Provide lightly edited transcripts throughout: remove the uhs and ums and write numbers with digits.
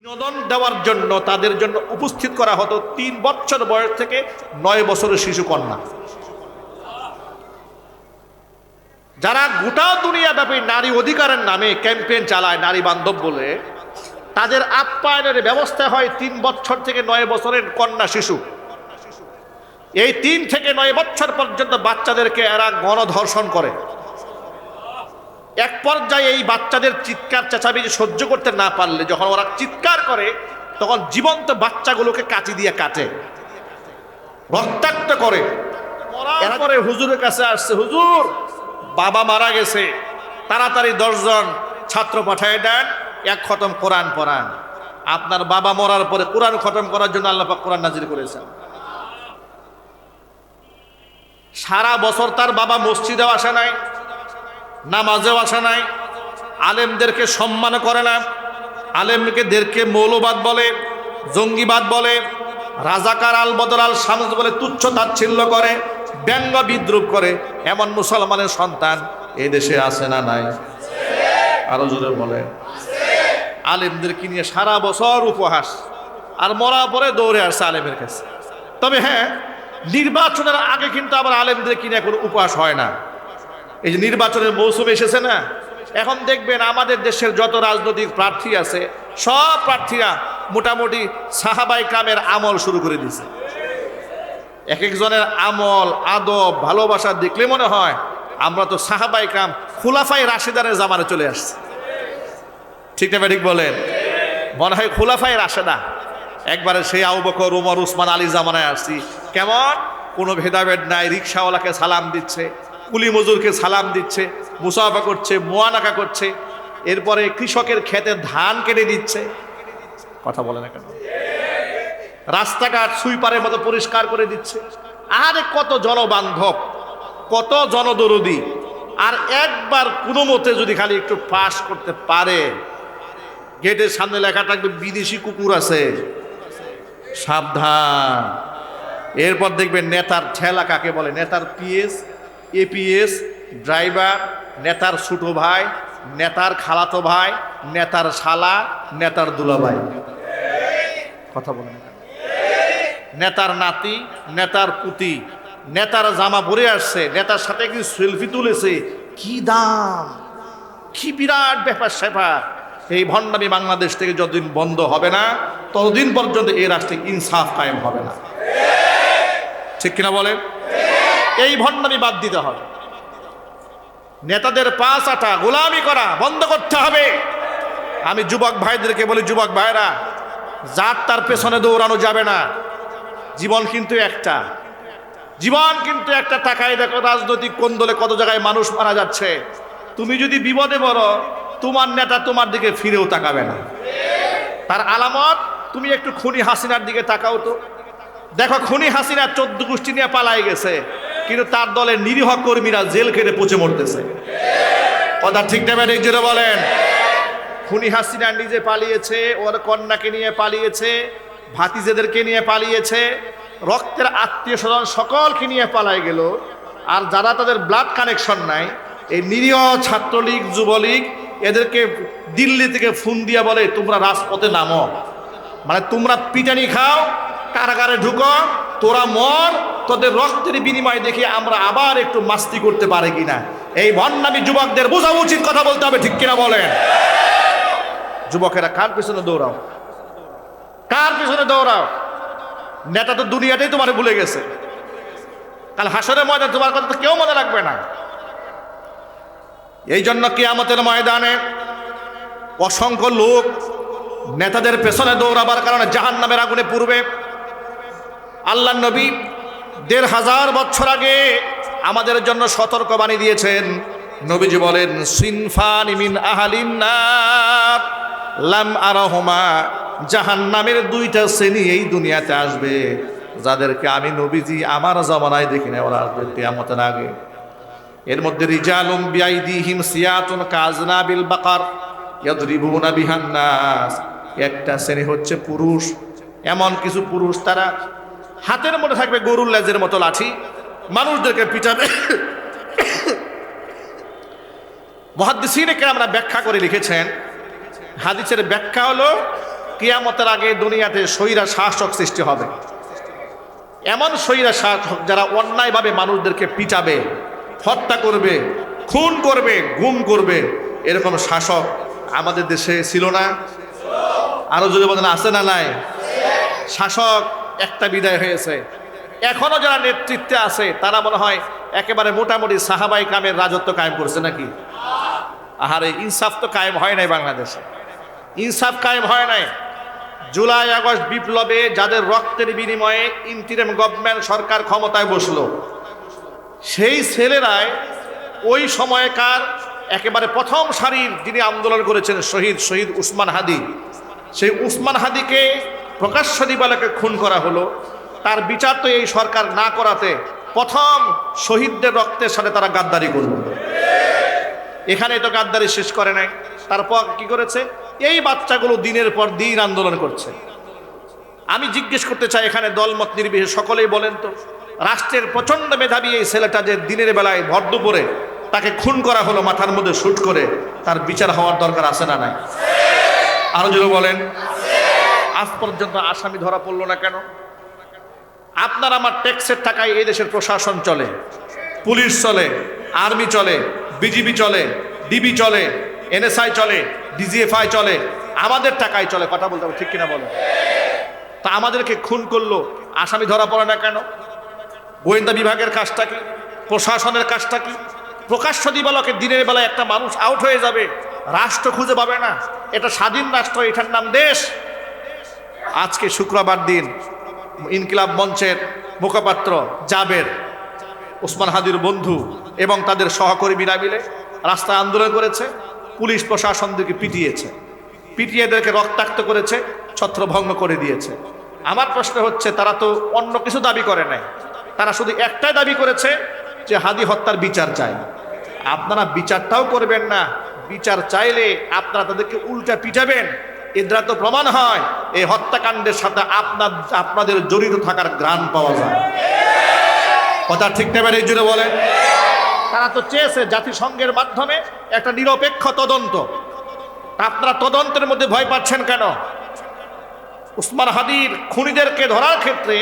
বিনোদন দেওয়ার জন্য তাদের জন্য উপস্থিত করা হতো 3 বছর বয়স থেকে 9 বছরের শিশু কন্যা, যারা গোটা দুনিয়া ব্যাপী নারী অধিকারের নামে ক্যাম্পেইন চালায় নারী বান্ধব বলে। তাদের আপ্যায়নের ব্যবস্থা হয় 3 বছর থেকে 9 বছরের কন্যা শিশু। এই 3 থেকে 9 বছর পর্যন্ত বাচ্চাদেরকে এরা গণধর্ষণ করে। এক পর্যায়ে এই বাচ্চাদের চিৎকার চেঁচামেচি সহ্য করতে না পারলে যখন ওরা চিৎকার করে তখন জীবন্ত বাচ্চাগুলোকে কাঁচি দিয়ে কাটে, রক্তাক্ত করে। এরপরে হুজুরের কাছে আসছে, হুজুর বাবা মারা গেছে, তাড়াতাড়ি 10 জন ছাত্র পাঠিয়ে দেন, 1 খতম কোরআন পড়ান। আপনার বাবা মরার পরে কোরআন খতম করার জন্য আল্লাহ পাক কোরআন নাজিল করেছেন। সারা বছর তার বাবা মসজিদেও আসে নাই, নামাজেও আসে নাই, আলেমদেরকে সম্মান করে না, আলেমদেরকে মৌলবাদ বলে, জঙ্গিবাদ বলে, রাজাকার আল বদর আল শামস বলে তুচ্ছ তাচ্ছিল্য করে, ব্যঙ্গ বিদ্রুপ করে। এমন মুসলমানের সন্তান এই দেশে আছে না নাই? আরো জোরে বলে। আলেমদেরকে নিয়ে সারা বছর উপহাস, আর মরা পরে দৌড়ে আসছে আলেমের কাছে। তবে হ্যাঁ, নির্বাচনের আগে কিন্তু আবার আলেমদেরকে নিয়ে কোনো উপহাস হয় না। এই যে নির্বাচনের মৌসুম এসেছে না, এখন দেখবেন আমাদের দেশের যত রাজনৈতিক প্রার্থী আছে সব প্রার্থীরা মোটামুটি সাহাবায়ে কেরামের আমল শুরু করে দিয়েছে। এক একজনের আমল আদব ভালোবাসা দেখলে মনে হয় আমরা তো সাহাবায়ে কেরাম খুলাফায়ে রাশেদানের জামানে চলে আসছি। ঠিক না ঠিক বলেন? মনে হয় খুলাফায়ে রাশেদা একবারে সেই আবু বকর ওমর উসমান আলী জামানায় আসছি। কেমন? কোনো ভেদাভেদ নাই, রিকশাওয়ালাকে সালাম দিচ্ছে, কুলি মজুরকে সালাম দিচ্ছে, মুসাফা করছে, মুয়ানাকা করছে, এরপরে কৃষকের ক্ষেতে ধান কেটে দিচ্ছে। কথা বলে না কেন? রাস্তাঘাট সুইপারের মতো পরিষ্কার করে দিচ্ছে। আরে কত জনবান্ধব, কত জনদরদি। আর একবার কোনো মতে যদি খালি একটু পাস করতে পারে, গেটের সামনে লেখা থাকবে বিদেশি কুকুর আছে, সাবধান। এরপর দেখবেন নেতার ঠেলা কাকে বলে, নেতার পিএস, এপিএস, ড্রাইভার, নেতার ছোট ভাই, নেতার খালাতো ভাই, নেতার শালা, নেতার দুলাভাই। কথা বলেন। নেতার নাতি, নেতার পুতি, নেতার জামা পরে আসছে, নেতার সাথে কি সেলফি তুলেছে, কি দাম, কি বিরাট ব্যাপার স্যাপার। এই ভণ্ডামি বাংলাদেশ থেকে যতদিন বন্ধ হবে না ততদিন পর্যন্ত এই রাষ্ট্রে ইনসাফ কায়েম হবে না। ঠিক কিনা বলেন? এই ভণ্ডামি বাদ দিতে হবে। নেতাদের পা চাটা, গোলামি করা বন্ধ করতে হবে। আমি যুবক ভাইদেরকে বলি, যুবক ভাইরা, যার তার পেছনে দৌড়ানো যাবে না। জীবন কিন্তু একটা, জীবন কিন্তু একটা। তাকায় দেখো রাজনৈতিক কোন্দলে কত জায়গায় মানুষ মারা যাচ্ছে। তুমি যদি বিপদে পড়ো, তোমার নেতা তোমার দিকে ফিরেও তাকাবে না। তার আলামত তুমি একটু খুনি হাসিনার দিকে তাকাও তো। দেখো খুনি হাসিনা 14 গোষ্ঠী নিয়ে পালাই গেছে, কিন্তু তার দলের নিরীহ কর্মীরা জেল খেটে পচে মরতেছে। কথা ঠিক না ঠিক যেটা বলেন? খুনি হাসিনা নিজে পালিয়েছে, ওর কন্যাকে নিয়ে পালিয়েছে, ভাতিজেদেরকে নিয়ে পালিয়েছে, রক্তের আত্মীয় স্বজন সকলকে নিয়ে পালাই গেল। আর যারা তাদের ব্লাড কানেকশন নাই, এই নিরীহ ছাত্রলীগ, যুবলীগ, এদেরকে দিল্লি থেকে ফোন দিয়ে বলে তোমরা রাজপথে নামো, মানে তোমরা পিটানি খাও, কারাগারে ঢুকো, তোরা মর, তোদের রক্তের বিনিময় দেখে আমরা আবার একটু মাস্তি করতে পারে কিনা। এই ভণ্ডামি যুবকদের বোঝা উচিত, কথা বলতে হবে। ঠিক কিনা বলেন? যুবকেরা কার পিছনে দৌড়াও, কার পিছনে দৌড়াও? নেতা তো দুনিয়াতেই তোমার ভুলে গেছে, কাল হাসরের ময়দানে তোমার কথা তো কেউ মনে রাখবে না। এই জন্য কিয়ামতের ময়দানে অসংখ্য লোক নেতাদের পেছনে দৌড়াবার কারণে জাহান্নামের আগুনে পুড়বে। আল্লাহর নবী 1500 বছর আগে আমাদের জন্য সতর্কবাণী দিয়েছেন। নবীজি বলেন, সিনফানি মিন আহলিন নার লাম আরাহুমা, জাহান্নামের 2টা শ্রেণী এই দুনিয়াতে আসবে, যাদেরকে আমি নবীজি আমার জামানায় দেখি না, ওরা আসবে কিয়ামতের আগে। এর মধ্যে রিজালুম বিআইদিহিম সিয়াতুন কাজনাবিল বাকার ইয়াদরিবুনা বিহান নাস। একটা শ্রেণী হচ্ছে পুরুষ, এমন কিছু পুরুষ তারা হাতের মধ্যে থাকবে গরুর লেজের মতো লাঠি, মানুষদেরকে পিটাবে। মুহাদ্দিসিনে কেরামরা ব্যাখ্যা করে লিখেছেন, হাদিসের ব্যাখ্যা হলো কিয়ামতের আগে দুনিয়াতে স্বৈরা শাসক সৃষ্টি হবে। এমন স্বৈরা শাসক যারা অন্যায়ভাবে মানুষদেরকে পিটাবে, হত্যা করবে, খুন করবে, গুম করবে। এরকম শাসক আমাদের দেশে ছিল না? আরো যদি বলেন আছে না নাই? শাসক একটা বিদায় হয়েছে, এখনো যারা নেতৃত্বে আছে তারা মনে হয় একেবারে মোটামুটি সাহাবাই কামের রাজত্ব কায়েম করছে নাকি? আহারে, ইনসাফ তো কায়েম হয় নাই বাংলাদেশে, ইনসাফ কায়েম হয় নাই। জুলাই আগস্ট বিপ্লবে যাদের রক্তের বিনিময়ে ইন্টিরিম গভর্নমেন্ট সরকার ক্ষমতায় বসলো, সেই ছেলেরাই ওই সময়কার একেবারে প্রথম সারির যিনি আন্দোলন করেছেন শহীদ উসমান হাদি, সেই উসমান হাদিকে প্রকাশ্য দিবালোকে খুন করা হলো। তার বিচার তো এই সরকার না করাতে প্রথম শহীদদের রক্তের সাথে তারা গাদ্দারি করল। এখানে তো গাদ্দারি শেষ করে নাই, তারপর কি করেছে? এই বাচ্চাগুলো দিনের পর দিন আন্দোলন করছে। আমি জিজ্ঞেস করতে চাই, এখানে দলমত নির্বিশেষে সকলেই বলেন তো, রাষ্ট্রের প্রচন্ড মেধাবী এই ছেলেটা যে দিনের বেলায় ভর দুপুরে তাকে খুন করা হলো মাথার মধ্যে শুট করে, তার বিচার হওয়ার দরকার আছে না নাই? আরো জোরে বলেন। আজ পর্যন্ত আসামি ধরা পড়লো না কেন? আপনার আমার ট্যাক্সের টাকায় এই দেশের প্রশাসন চলে, পুলিশ চলে, আর্মি চলে, বিজিবি চলে, ডিবি চলে, এনএসআই চলে, ডিজিএফআই চলে, আমাদের টাকায় চলে। কথা বলতে হবে, ঠিক কিনা বলেন? তা আমাদেরকে খুন করলো, আসামি ধরা পড়ে না কেন? গোয়েন্দা বিভাগের কাজটা কি? প্রশাসনের কাজটা কি? প্রকাশ্য দিবালোকে দিনের বেলায় একটা মানুষ আউট হয়ে যাবে, রাষ্ট্র খুঁজে পাবে না। এটা স্বাধীন রাষ্ট্র, এটার নাম দেশ। আজকে শুক্রবার দিন ইনকিলাব মঞ্চের মুখপাত্র জাবের, ওসমান হাদির বন্ধু এবং তাদের সহকর্মীরা মিলে রাস্তায় আন্দোলন করেছে। পুলিশ প্রশাসনদেরকে পিটিয়ে এদেরকে রক্তাক্ত করেছে, ছত্রভঙ্গ করে দিয়েছে। আমার প্রশ্ন হচ্ছে, তারা তো অন্য কিছু দাবি করে নাই, তারা শুধু একটাই দাবি করেছে যে হাদি হত্যার বিচার চায়। আপনারা বিচারটাও করবেন না, বিচার চাইলে আপনারা তাদেরকে উল্টা পিটাবেন। এর দ্বারা তো প্রমাণ হয় এই হত্যাকাণ্ডের সাথে আপনাদের জড়িত থাকার গ্রাণ পাওয়া যায়। কথা ঠিক নেবেন, এই জন্য বলেন। তারা তো চেয়েছে জাতিসংঘের মাধ্যমে একটা নিরপেক্ষ তদন্ত। আপনারা তদন্তের মধ্যে ভয় পাচ্ছেন কেন? উসমান হাদির খুনিদেরকে ধরার ক্ষেত্রে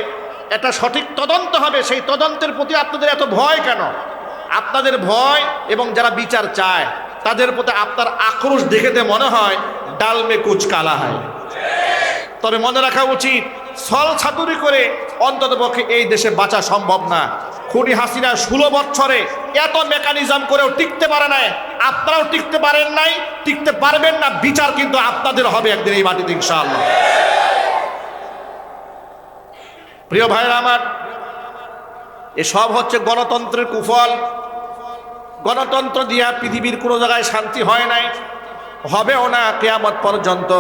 একটা সঠিক তদন্ত হবে, সেই তদন্তের প্রতি আপনাদের এত ভয় কেন? আপনাদের ভয় এবং যারা বিচার চায় তাদের প্রতি আপনার আক্রোশ দেখেতে মনে হয় ডাল মে কুচ কালা হয়। তবে মনে রাখা উচিত, ছল ছাতুরি করে অন্ততপক্ষে এই দেশে বাঁচা সম্ভব না। খুনি হাসিনা 16 বছরে এত মেকানিজম করেও টিকতে পারে নাই, আপনারাও টিকতে পারেন নাই, টিকতে পারবেন না। বিচার কিন্তু আপনাদের হবে একদিন এই মাটিতে, ইনশাআল্লাহ। প্রিয় ভাইরা আমার, এসব হচ্ছে গণতন্ত্রের কুফল। গণতন্ত্র দিয়া পৃথিবীর কোনো জায়গায় শান্তি হয় নাই, হবেও না কিয়ামত পর্যন্ত।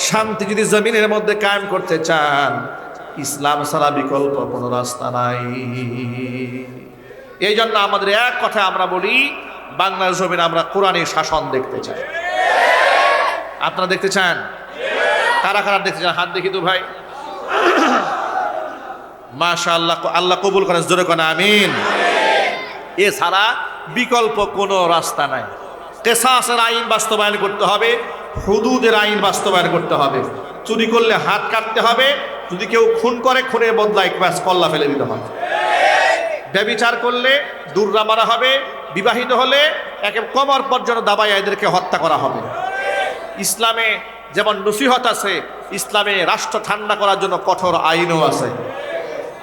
শান্তি যদি জমিনের মধ্যে কায়েম করতে চান, ইসলাম ছাড়া বিকল্প কোনো রাস্তা নাই। এই জন্য আমাদের এক কথা আমরা বলি, বাংলার জমিনে আমরা কোরআনী শাসন দেখতে চাই। আপনারা দেখতে চান? কারা কারা দেখতে চান? হাত দেখি তো ভাই। মাশাআল্লাহ, আল্লাহ কবুল করেন, জোরে করেন আমিন। এছাড়া বিকল্প কোনো রাস্তা নাই। কিসাসের আইন বাস্তবায়ন করতে হবে, হুদুদের আইন বাস্তবায়ন করতে হবে। চুরি করলে হাত কাটতে হবে, যদি কেউ খুন করে খুনের বদলায় কল্লা ফেলে দিতে হবে। ব্যভিচার করলে দুর্রা মারা হবে, বিবাহিত হলে একে কবর পর্যন্ত দাবায় এদেরকে হত্যা করা হবে। ইসলামে যেমন নসিহত আছে, ইসলামে রাষ্ট্র ঠান্ডা করার জন্য কঠোর আইনও আছে।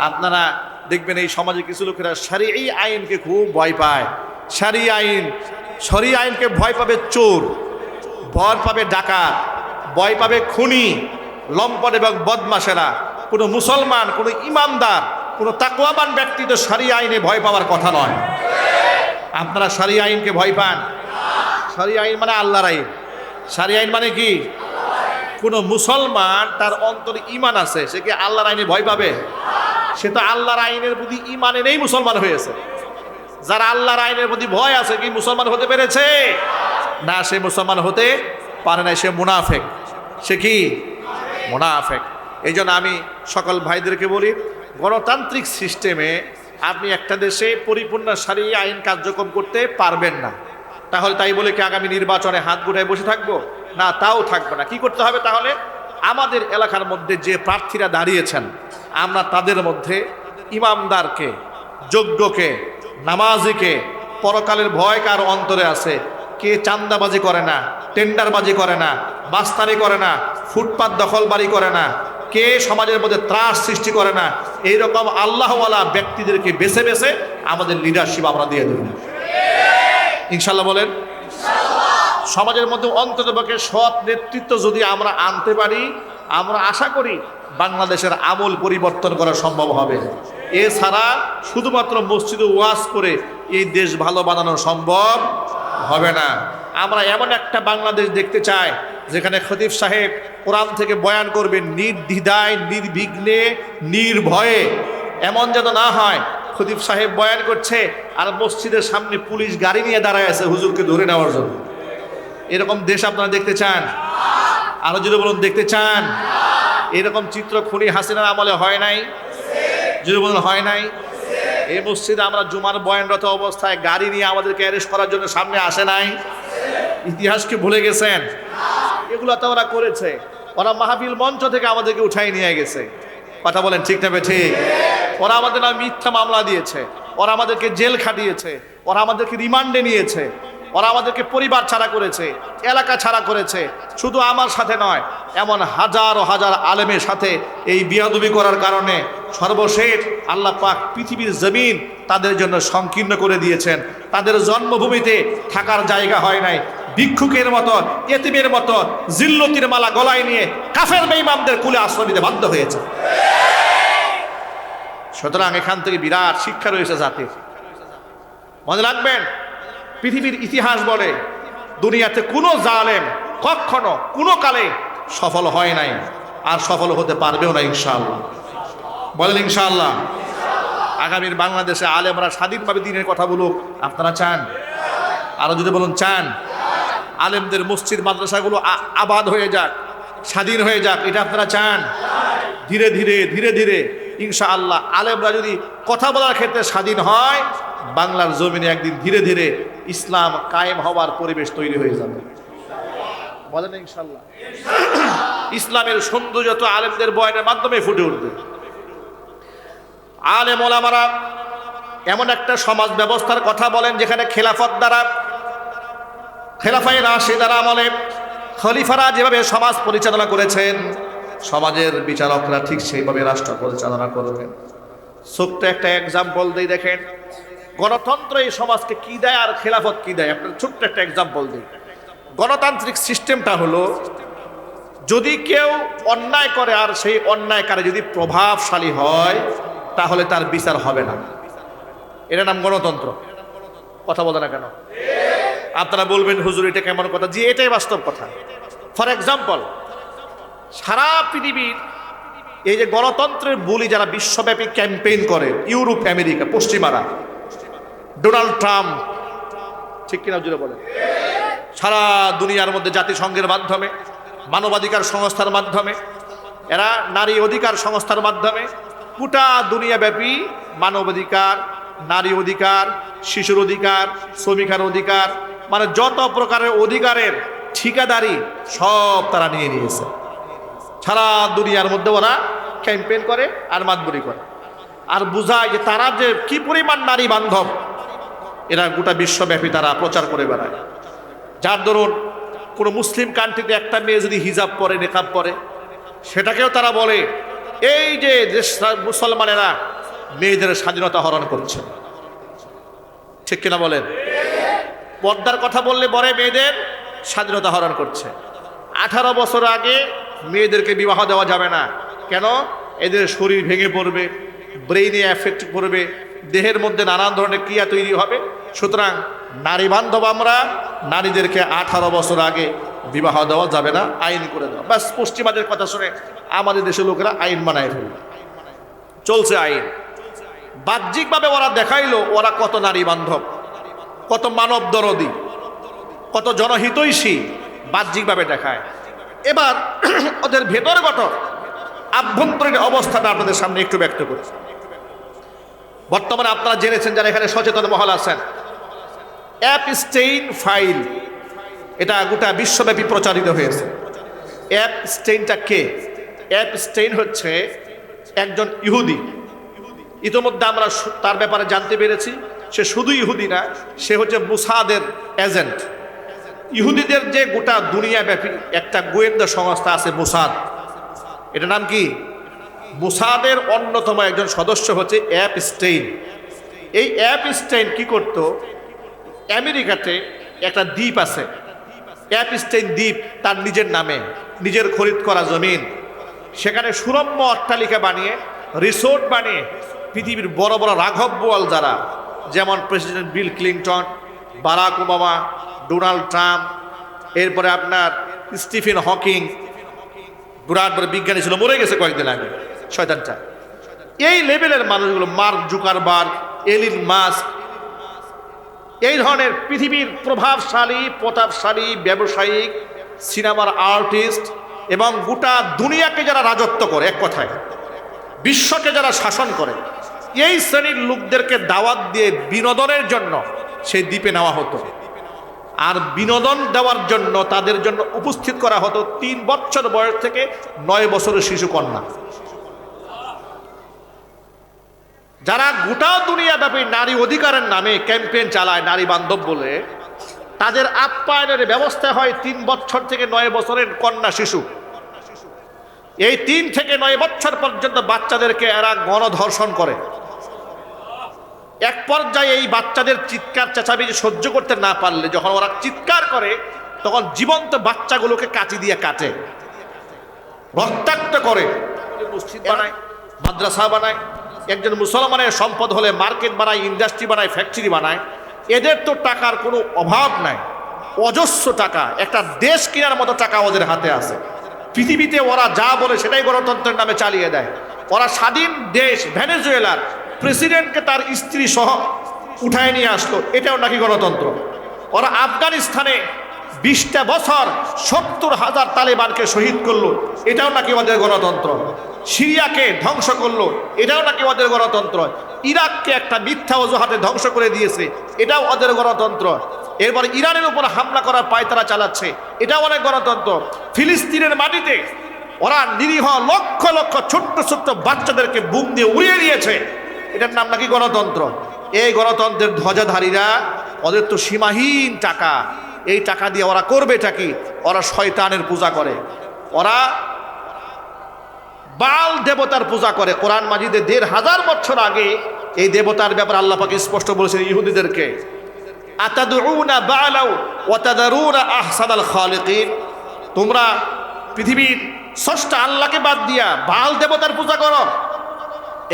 আপনারা দেখবেন এই সমাজে কিছু লোকেরা শরীয়ী আইনকে খুব ভয় পায়। শরীয়ী আইনকে ভয় পাবে চোর, ভয় পাবে ডাকাত, ভয় পাবে খুনি, লম্পট এবং বদমাশেরা। কোনো মুসলমান, কোনো ইমানদার, কোনো তাকওয়াবান ব্যক্তি তো শরীয়ী আইনে ভয় পাওয়ার কথা নয়। আপনারা শরীয়ী আইনকে ভয় পান? শরীয়ী আইন মানে আল্লাহর আইন। শরীয়ী আইন মানে কি? কোনো মুসলমান তার অন্তরে ঈমান আছে, সে কি আল্লাহর আইনে ভয় পাবে? সে তো আল্লাহর আইনের প্রতি ঈমান এনেই মুসলমান হয়েছে। যারা আল্লাহর আইনের প্রতি ভয় আছে, কি মুসলমান হতে পেরেছে? না, সে মুসলমান হতে পারে না, সে মুনাফেক। সে কি? মুনাফেক। এই জন্য আমি সকল ভাইদেরকে বলি, গণতান্ত্রিক সিস্টেমে আপনি একটা দেশে পরিপূর্ণ শরীয়ী আইন কার্যক্রম করতে পারবেন না। তাহলে তাই বলে কি আগামী নির্বাচনে হাত গুটায় বসে থাকবো? না, তাও থাকবে না। কি করতে হবে তাহলে? আমাদের এলাকার মধ্যে যে প্রার্থীরা দাঁড়িয়েছেন, আমরা তাদের মধ্যে ইমামদারকে, যোগ্যকে, নামাজিকে, পরকালের ভয় কার অন্তরে আছে, কে চান্দাবাজি করে না, টেন্ডারবাজি করে না, মাস্তানি করে না, ফুটপাত দখলবাড়ি করে না, কে সমাজের মধ্যে ত্রাস সৃষ্টি করে না, এইরকম আল্লাহওয়ালা ব্যক্তিদেরকে বেছে বেছে আমাদের লিডারশিপ আমরা দিয়ে দেব ইনশাল্লাহ। বলেন সমাজের মধ্যে অন্ততপক্ষে সৎ নেতৃত্ব যদি আমরা আনতে পারি, আমরা আশা করি বাংলাদেশের আমূল পরিবর্তন করা সম্ভব হবে। এছাড়া শুধুমাত্র মসজিদে ওয়াজ করে এই দেশ ভালো বানানো সম্ভব হবে না। আমরা এমন একটা বাংলাদেশ দেখতে চাই যেখানে খতিব সাহেব কোরআন থেকে বয়ান করবেন নির্দ্বিধায়, নির্বিঘ্নে, নির্ভয়ে। এমন যেন না হয় খতিব সাহেব বয়ান করছে আর মসজিদের সামনে পুলিশ গাড়ি নিয়ে দাঁড়ায় আছে হুজুরকে ধরে নেওয়ার জন্য। এরকম দেশ আপনারা দেখতে চান? আরো যদি বলুন দেখতে চান? এরকম চিত্র খুনি হাসিনার আমলে হয় নাই? যদি বলুন হয় নাই? এই মসজিদে আমরা জুমার বয়ানরত অবস্থায় গাড়ি নিয়ে আমাদেরকে অ্যারেস্ট করার জন্য সামনে আসে নাই? ইতিহাসকে ভুলে গেছেন? এগুলো তো ওরা করেছে। ওরা মাহফিল মঞ্চ থেকে আমাদেরকে উঠাই নিয়ে গেছে। কথা বলেন ঠিক না ঠিক? ওরা আমাদের নামে মিথ্যা মামলা দিয়েছে, ওরা আমাদেরকে জেল খাটিয়েছে, ওরা আমাদেরকে রিমান্ডে নিয়েছে, ওরা আমাদেরকে পরিবার ছাড়া করেছে, এলাকা ছাড়া করেছে। শুধু আমার সাথে নয়, এমন হাজার ও হাজার আলেমের সাথে এই বিয়াদবি করার কারণে সর্বশেষ আল্লাহ পাক পৃথিবীর জমিন তাদের জন্য সংকীর্ণ করে দিয়েছেন। তাদের জন্মভূমিতে থাকার জায়গা হয় নাই। ভিক্ষুকের মতো, এতিমের মতো জিল্লতির মালা গলায় নিয়ে কাফের বেঈমানদের কুলে আশ্রয় নিতে বাধ্য হয়েছে। সুতরাং এখান থেকে বিরাট শিক্ষা রয়েছে জাতির। মনে রাখবেন, পৃথিবীর ইতিহাস বলে দুনিয়াতে কোনো জালেম কখনো কোনো কালে সফল হয় নাই, আর সফল হতে পারবেও না ইনশাআল্লাহ। বলেন ইনশাআল্লাহ। আগামীর বাংলাদেশে আলেমরা স্বাধীনভাবে দিনের কথা বলুক, আপনারা চান? আরো যদি বলুন চান? আলেমদের মসজিদ মাদ্রাসাগুলো আবাদ হয়ে যাক, স্বাধীন হয়ে যাক, এটা আপনারা চান? ধীরে ধীরে ধীরে ধীরে ইনশাআল্লাহ আলেমরা যদি কথা বলার ক্ষেত্রে স্বাধীন হয়, বাংলার জমিনে একদিন ধীরে ধীরে ইসলাম কায়েম হওয়ার পরিবেশ তৈরি হয়ে যাবে। বলেন ইনশাআল্লাহ। ইসলামের সৌন্দর্য তো আলেমদের বয়ানের মাধ্যমে ফুটে উঠবে। আলেম ওলামারা এমন একটা সমাজ ব্যবস্থার কথা বলেন যেখানে খেলাফত দ্বারা, খেলাফায়ে রাশিদার আমলে খলিফারা যেভাবে সমাজ পরিচালনা করেছেন, সমাজের বিচারকরা ঠিক সেইভাবে রাষ্ট্র পরিচালনা করবেন। ছোট্ট একটা এক্সাম্পল দিই, দেখেন গণতন্ত্র এই সমাজকে কি দেয় আর খেলাফত কি দেয়। আপনার ছোট্ট একটা এক্সাম্পল দিই। গণতান্ত্রিক সিস্টেমটা হলো, যদি কেউ অন্যায় করে আর সেই অন্যায়কারী যদি প্রভাবশালী হয়, তাহলে তার বিচার হবে না। এটার নাম গণতন্ত্র। কথা বলে না কেন? আপনারা বলবেন হুজুর এটা কেমন কথা? জি, এটাই বাস্তব কথা। ফর এক্সাম্পল, সারা পৃথিবীর এই যে গণতন্ত্রের বুলি যারা বিশ্বব্যাপী ক্যাম্পেইন করে, ইউরোপ, আমেরিকা, পশ্চিমারা, ডোনাল্ড ট্রাম্প, ঠিক কিনা জুড়ে বলেন, সারা দুনিয়ার মধ্যে জাতিসংঘের মাধ্যমে, মানবাধিকার সংস্থার মাধ্যমে, এরা নারী অধিকার সংস্থার মাধ্যমে গোটা দুনিয়াব্যাপী মানবাধিকার, নারী অধিকার, শিশুর অধিকার, শ্রমিকের অধিকার, মানে যত প্রকারের অধিকারের ঠিকাদারি সব তারা নিয়ে নিয়েছে। সারা দুনিয়ার মধ্যে ওরা ক্যাম্পেইন করে আর মাতবরি করে আর বুঝায় যে তারা যে কি পরিমাণ নারী বান্ধব, এরা গোটা বিশ্বব্যাপী তারা প্রচার করে বেড়ায়। যার দরুন কোনো মুসলিম কান্ট্রিতে একটা মেয়ে যদি হিজাব পরে, নেকাব পরে, সেটাকেও তারা বলে এই যে মুসলমানেরা মেয়েদের স্বাধীনতা হরণ করছে। ঠিক কিনা বলেন? পর্দার কথা বললে বলে মেয়েদের স্বাধীনতা হরণ করছে। 18 বছর আগে মেয়েদেরকে বিবাহ দেওয়া যাবে না। কেন? এদের শরীর ভেঙে পড়বে, ব্রেইনে এফেক্ট পড়বে, দেহের মধ্যে নানান ধরনের ক্রিয়া তৈরি হবে। সুতরাং নারী বান্ধব আমরা, নারীদেরকে 18 বছর আগে বিবাহ দেওয়া যাবে না, আইন করে দেওয়া। ব্যাস, পশ্চিমাদের কথা শুনে আমাদের দেশের লোকেরা আইন বানায় ফেলবে, চলছে আইন। বাহ্যিকভাবে ওরা দেখাইলো ওরা কত নারী বান্ধব, কত মানব দরদি, কত জনহিতৈষী, বাহ্যিকভাবে দেখায়। এবার ওদের ভেতরগত আভ্যন্তরীণ অবস্থাটা আপনাদের সামনে একটু ব্যক্ত করছি। বর্তমানে আপনারা জেনেছেন, যারা এখানে সচেতন মহল আছেন, অ্যাপস্টেইন ফাইল, এটা গোটা বিশ্বব্যাপী প্রচারিত হয়েছে। এপস্টেইনটা কে? এপস্টেইন হচ্ছে একজন ইহুদি। ইতোমধ্যে আমরা তার ব্যাপারে জানতে পেরেছি, সে শুধু ইহুদি না, সে হচ্ছে মোসাদের এজেন্ট। ইহুদিদের যে গোটা দুনিয়াব্যাপী একটা গোয়েন্দা সংস্থা আছে মোসাদ, এটার নাম কি? মোসাদের অন্যতম একজন সদস্য হচ্ছে এপস্টেইন। এই এপস্টেইন কি করত? আমেরিকাতে একটা দ্বীপ আছে, এপস্টেইন দ্বীপ, তার নিজের নামে, নিজের খরিদ করা জমিন, সেখানে সুরম্য অট্টালিকা বানিয়ে, রিসোর্ট বানিয়ে পৃথিবীর বড় বড় রাঘব বোয়াল যারা, যেমন president Bill Clinton, Barack Obama, Donald Trump, এরপরে আপনার স্টিফেন হকিং, বিরাট বড় বিজ্ঞানী ছিল, মরে গেছে কয়েকদিন আগে শয়তানটা। এই লেভেলের মানুষগুলো, মার্ক জুকারবার্গ, এলিন মাস্ক, এই ধরনের পৃথিবীর প্রতাপশালী ব্যবসায়িক, সিনেমার আর্টিস্ট এবং গোটা দুনিয়াকে যারা রাজত্ব করে, এক কথায় বিশ্বকে যারা শাসন করে, এই শ্রেণীর লোকদেরকে দাওয়াত দিয়ে বিনোদনের জন্য সেই দ্বীপে নেওয়া হতো। আর বিনোদন দেওয়ার জন্য তাদের জন্য উপস্থিত করা হতো 3 বছর বয়স থেকে 9 বছরের শিশু কন্যা, যারা গোটা দুনিয়াব্যাপী নারী অধিকারের নামে ক্যাম্পেইন চালায়, নারী বান্ধব বলে। তাদের আপ্যায়নের ব্যবস্থা হয় 3 বছর থেকে 9 বছরের কন্যা শিশু। এই 3 থেকে 9 বছর পর্যন্ত বাচ্চাদেরকে এরা গণধর্ষণ করে। এক পর্যায়ে এই বাচ্চাদের চিৎকার চেঁচামেচি সহ্য করতে না পারলে, যখন ওরা চিৎকার করে, তখন জীবন্ত বাচ্চাগুলোকে কাঁচি দিয়ে কাটে, রক্তাক্ত করে, মসজিদ বানায়, মাদ্রাসা বানায়। একজন মুসলমানের সম্পদ হলে মার্কেট বানায়, ইন্ডাস্ট্রি বানায়, ফ্যাক্টরি বানায়। এদের তো টাকার কোনো অভাব নাই, অজস্র টাকা, একটা দেশ কেনার মতো টাকা ওদের হাতে আছে। পৃথিবীতে ওরা যা বলে সেটাই গণতন্ত্রের নামে চালিয়ে দেয়। ওরা স্বাধীন দেশ ভেনেজুয়েলার প্রেসিডেন্টকে তার স্ত্রী সহ উঠায় নিয়ে আসলো, এটাও নাকি গণতন্ত্র। ওরা আফগানিস্তানে 20টা বছর 70,000 তালেবানকে শহীদ করলো, এটাও নাকি ওদের গণতন্ত্র। সিরিয়াকে ধ্বংস করলো, এটাও নাকি ওদের গণতন্ত্র। ইরাককে একটা মিথ্যা অজুহাতে ধ্বংস করে দিয়েছে, এটাও ওদের গণতন্ত্র। এরপর ইরানের উপর হামলা করার পায়তারা চালাচ্ছে, এটাও অনেক গণতন্ত্র। ফিলিস্তিনের মাটিতে ওরা নিরীহ লক্ষ লক্ষ ছোট্ট ছোট্ট বাচ্চাদেরকে বুম দিয়ে উড়িয়ে দিয়েছে, এটার নাম নাকি গণতন্ত্র। এই গণতন্ত্রের ধ্বজাধারীরা, ওদের তো সীমাহীন টাকা, এই টাকা দিয়ে ওরা করবেটা কি? ওরা শয়তানের পূজা করে, ওরা বাল দেবতার পূজা করে। কোরআন মাজিদে 1500 বছর আগে এই দেবতার ব্যাপারে আল্লাহ পাক স্পষ্ট বলেছেন ইহুদিদেরকে, আতাদউনা বালাউ ওয়া তাদারুনা আহসানাল খালিকিন, তোমরা পৃথিবীর স্রষ্টা আল্লাহকে বাদ দিয়া বাল দেবতার পূজা করো।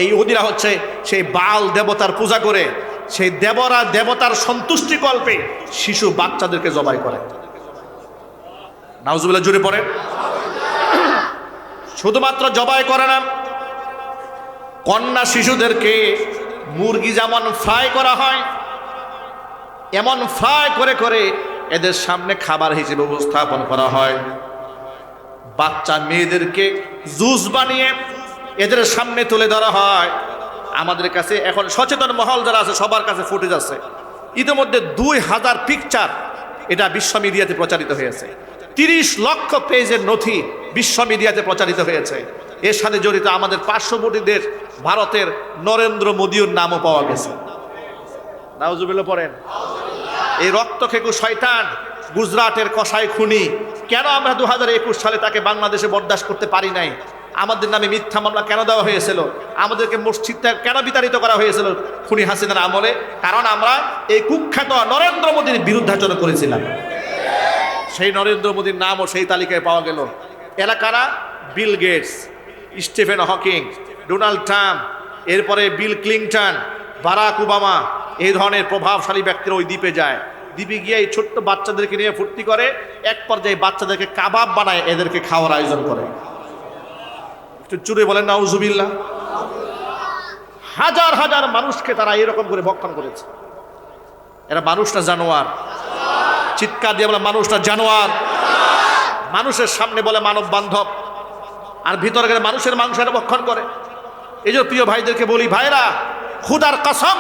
এই ইহুদিরা হচ্ছে সেই বাল দেবতার পূজা করে, সেই দেবতার সন্তুষ্টি কল্পে শিশু বাচ্চাদেরকে জবাই করে। নাউজুবিল্লাহ, জুড়ে পড়েন। শুধুমাত্র জবাই করে না, কন্যা শিশুদেরকে মুরগি যেমন ফ্রাই করা হয়, এমন ফ্রাই করে করে এদের সামনে খাবার হিসেবে উপস্থাপন করা হয়। বাচ্চা মেয়েদেরকে জুস বানিয়ে এদের সামনে তুলে ধরা হয়। আমাদের কাছে এখন সচেতন মহল যারা আছে, সবার কাছে ফুটেজ আছে। ইতিমধ্যে 2000 পিকচার এটা বিশ্ব মিডিয়াতে প্রচারিত হয়েছে। 30 লক্ষ পেজের নথি বিশ্ব মিডিয়াতে প্রচারিত হয়েছে। এর সাথে জড়িত আমাদের পার্শ্ববর্তী দেশ ভারতের নরেন্দ্র মোদীর নামও পাওয়া গেছে। নাউজুবিল্লাহ পড়েন। এই রক্তখেকু শয়তান গুজরাটের কসাই খুনি, কেন আমরা 2021 সালে তাকে বাংলাদেশে বরদাস্ত করতে পারি নাই? আমাদের নামে মিথ্যা মামলা কেন দেওয়া হয়েছিল? আমাদেরকে মসজিদটা কেন বিতাড়িত করা হয়েছিল খুনি হাসিনার আমলে? কারণ আমরা এই কুখ্যাত নরেন্দ্র মোদীর বিরুদ্ধাচরণ করেছিলাম। সেই নরেন্দ্র মোদীর নামও সেই তালিকায় পাওয়া গেল। এলাকারা Bill Gates, Stephen Hawking, Donald Trump, এরপরে বিল ক্লিন্টন, বারাক ওবামা, এই ধরনের প্রভাবশালী ব্যক্তিরা ওই দ্বীপে যায়। দ্বীপে গিয়ে এই ছোট্ট বাচ্চাদেরকে নিয়ে ফুর্তি করে, এক পর্যায়ে বাচ্চাদেরকে কাবাব বানায় এদেরকে খাওয়ার আয়োজন করে। একটু চুরে বলেন নাউজুবিল্লাহ। হাজার হাজার মানুষকে তারা এরকম করে ভক্ষণ করেছে। এরা মানুষটা জানোয়ার, চিৎকার দিয়ে বলে মানুষটা জানোয়ার। মানুষের সামনে বলে মানব বান্ধব, আর ভিতরে গেলে মানুষের মাংস ভক্ষণ করে। এই যে প্রিয় ভাইদেরকে বলি, ভাইরা খুদার কসম,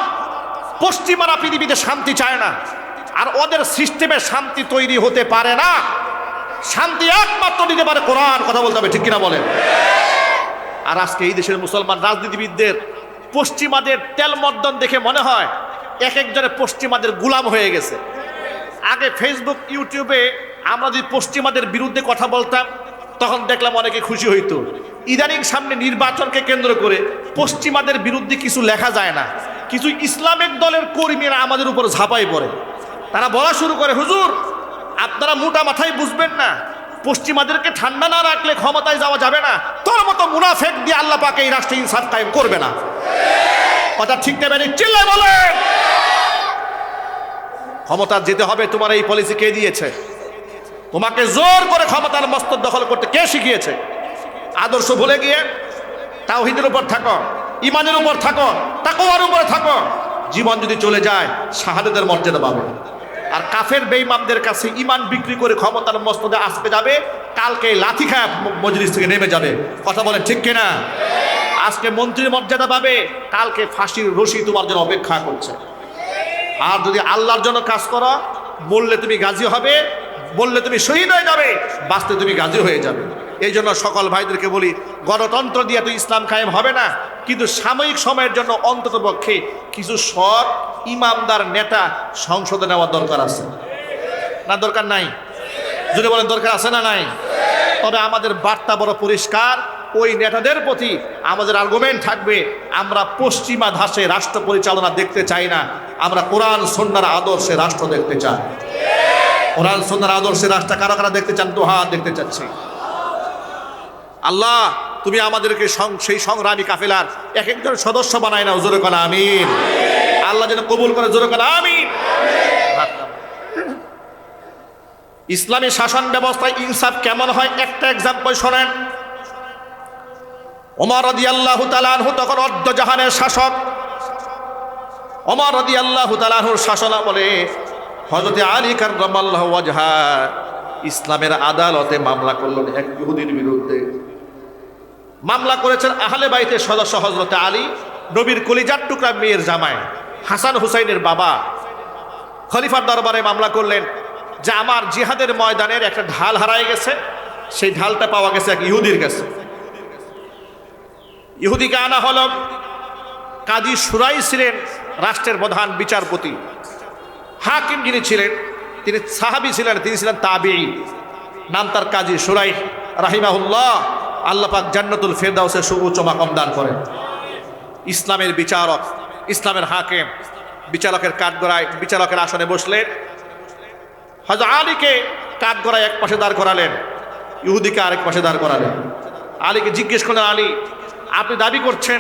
পশ্চিমারা পৃথিবীতে শান্তি চায় না, আর ওদের সিস্টেমে শান্তি তৈরি হতে পারে না। শান্তি একমাত্র দিতে পারে কোরআন। কথা বলতে হবে, ঠিক কিনা বলেন? আর আজকে এই দেশের মুসলমান রাজনীতিবিদদের পশ্চিমাদের তেল মর্দন দেখে মনে হয় এক একজনের পশ্চিমাদের গুলাম হয়ে গেছে। আগে ফেসবুক ইউটিউবে আমরা যদি পশ্চিমাদের বিরুদ্ধে কথা বলতাম তখন দেখলাম অনেকে খুশি হইতো। ইদানিং সামনে নির্বাচনকে কেন্দ্র করে পশ্চিমাদের বিরুদ্ধে কিছু লেখা যায় না, কিছু ইসলামিক দলের কর্মীরা আমাদের উপর ঝাঁপাই পড়ে। তারা বলা শুরু করে, হুজুর আপনারা মোটা মাথায় বুঝবেন না, পশ্চিমাদেরকে ঠান্ডা না রাখলে ক্ষমতায় যাওয়া যাবে না, তোর মতো মুনাফেক দিয়ে আল্লাহ পাক এই রাষ্ট্রে ইনসাফ কায়েম করবে না। কথা ঠিক নেবে, চিল্লায় বলেন। ক্ষমতা যেতে হবে, তোমার এই পলিসি কে দিয়েছে? তোমাকে জোর করে ক্ষমতার মস্তক দখল করতে কে শিখিয়েছে? আদর্শ ভুলে গিয়ে তাওহীদের উপর থাকো, ইমানের উপর থাকো, তাকওয়ার উপর থাকো। জীবন যদি চলে যায় শাহাদাতের মর্যাদা পাবে। আর কাফের বেঈমানদের কাছে ইমান বিক্রি করে ক্ষমতার মস্তদে আসতে যাবে, কালকে লাথি খায় মজলিস থেকে নেমে যাবে। কথা বলেন ঠিক কিনা? আজকে মন্ত্রীর মর্যাদা পাবে, কালকে ফাঁসির রশি তোমার জন্য অপেক্ষা করছে। আর যদি আল্লাহর জন্য কাজ করো, বললে তুমি গাজী হবে, বললে তুমি শহীদ হয়ে যাবে, বাঁচতে তুমি গাজী হয়ে যাবে। এই জন্য সকল ভাইদেরকে বলি, গণতন্ত্র দিয়ে তো ইসলাম কায়েম হবে না, কিন্তু সাময়িক সময়ের জন্য অন্তত পক্ষে কিছু সৎ ইমামদার নেতা সংসদে নেওয়ার দরকার আছে না? দরকার নাই? যদি বলেন দরকার আছে না নাই? তবে আমাদের বার্তা বড় পরিষ্কার, ওই নেতাদের প্রতি আমাদের আর্গুমেন্ট থাকবে, আমরা পশ্চিমা ধাঁচে রাষ্ট্র পরিচালনা দেখতে চাই না, আমরা কোরআন সুন্নাহর আদর্শে রাষ্ট্র দেখতে চাই। কোরআন সুন্নাহর আদর্শে রাষ্ট্র কারা কারা দেখতে চান? তো হাত দেখতে চাচ্ছি। আল্লাহ তুমি আমাদেরকে সেই সংগ্রামী কাফেলার এক একজন সদস্য বানায় না, জোরে বলেন আমিন। আল্লাহ যেন কবুল করে, জোরে বলেন আমিন। ইসলামী শাসন ব্যবস্থায় ইনসাফ কেমন হয় একটা এক্সাম্পল শোনেন। ওমর রাদিয়াল্লাহু তাআলা আনহু তখন অর্ধজাহানের শাসক। ওমর রাদিয়াল্লাহু তাআলা আনহুর শাসনামলে হযরত আলী কাররামাল্লাহু ওয়াজহা ইসলামের আদালতে মামলা করলেন এক ইহুদির বিরুদ্ধে। মামলা করেছেন আহলে বাইতের সদস্য হযরত আলী, নবীর কলিজার টুকরা মেয়ের জামাই হাসান হুসাইনের বাবা। খলিফার দরবারে মামলা করলেন যে আমার জিহাদের ময়দানের একটা ঢাল হারায় গেছে, সেই ঢালটা পাওয়া গেছে এক ইহুদির কাছে। ইহুদিকে আনা হলো। কাজী সুরাই ছিলেন রাষ্ট্রের প্রধান বিচারপতি। হাকিম যিনি ছিলেন তিনি সাহাবী ছিলেন, তিনি ছিলেন তাবিঈ। নাম তার কাজী সুরাই রাহিমাহুল্লাহ। আল্লাহ পাক জান্নাতুল ফেরদাউসে সুউচ্চ মাকাম দান করেন। ইসলামের বিচারক, ইসলামের হাকিম, বিচারকের কাঠগড়ায় বিচারকের আসনে বসলেন। হযরত আলীকে কাঠগড়ায় এক পাশে দাঁড় করালেন, ইহুদিকে আরেক পাশে দাঁড় করালেন। আলীকে জিজ্ঞেস করলেন, আলী আপনি দাবি করছেন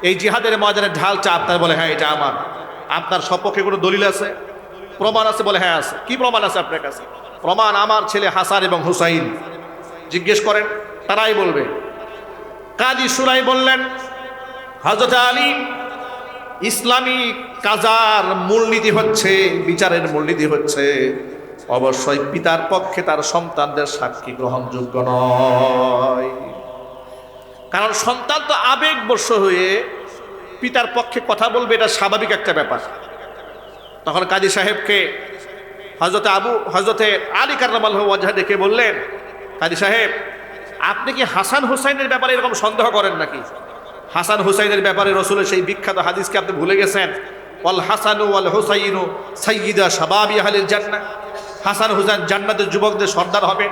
এই জিহাদের ময়দানের ঢালটা আপনার? বলে হ্যাঁ এটা আমার। আপনার সপক্ষে কোনো দলিল আছে, প্রমাণ আছে? বলে হ্যাঁ আছে। কি প্রমাণ আছে আপনার কাছে? প্রমাণ আমার ছেলে হাসান এবং হুসাইন। জিজ্ঞেস করেন, তারাই বলবে। কাজী সুরাই বললেন, হযরত আলী ইসলামী কাজার মূলনীতি হচ্ছে, বিচারের মূলনীতি হচ্ছে অবশ্যই পিতার পক্ষে তার সন্তানদের সাক্ষী গ্রহণযোগ্য নয়। কারণ সন্তান তো আবেগবশ হয়ে পিতার পক্ষে কথা বলবে, এটা স্বাভাবিক একটা ব্যাপার। তখন কাজী সাহেবকে হযরতে আলী কাররামাল্লাহু ওয়াজহা ডেকে বললেন, কাজী সাহেব আপনি কি হাসান হুসাইনের ব্যাপারে এরকম সন্দেহ করেন নাকি? হাসান হুসাইনের ব্যাপারে রাসূলের সেই বিখ্যাত হাদিসকে আপনি ভুলে গেছেন? ওয়াল হাসানু ওয়াল হুসাইনু সাইয়্যিদা শাবাবি আহলিল জান্নাহ। হাসান হুসাইন জান্নাতের যুবকদের সর্দার হবে।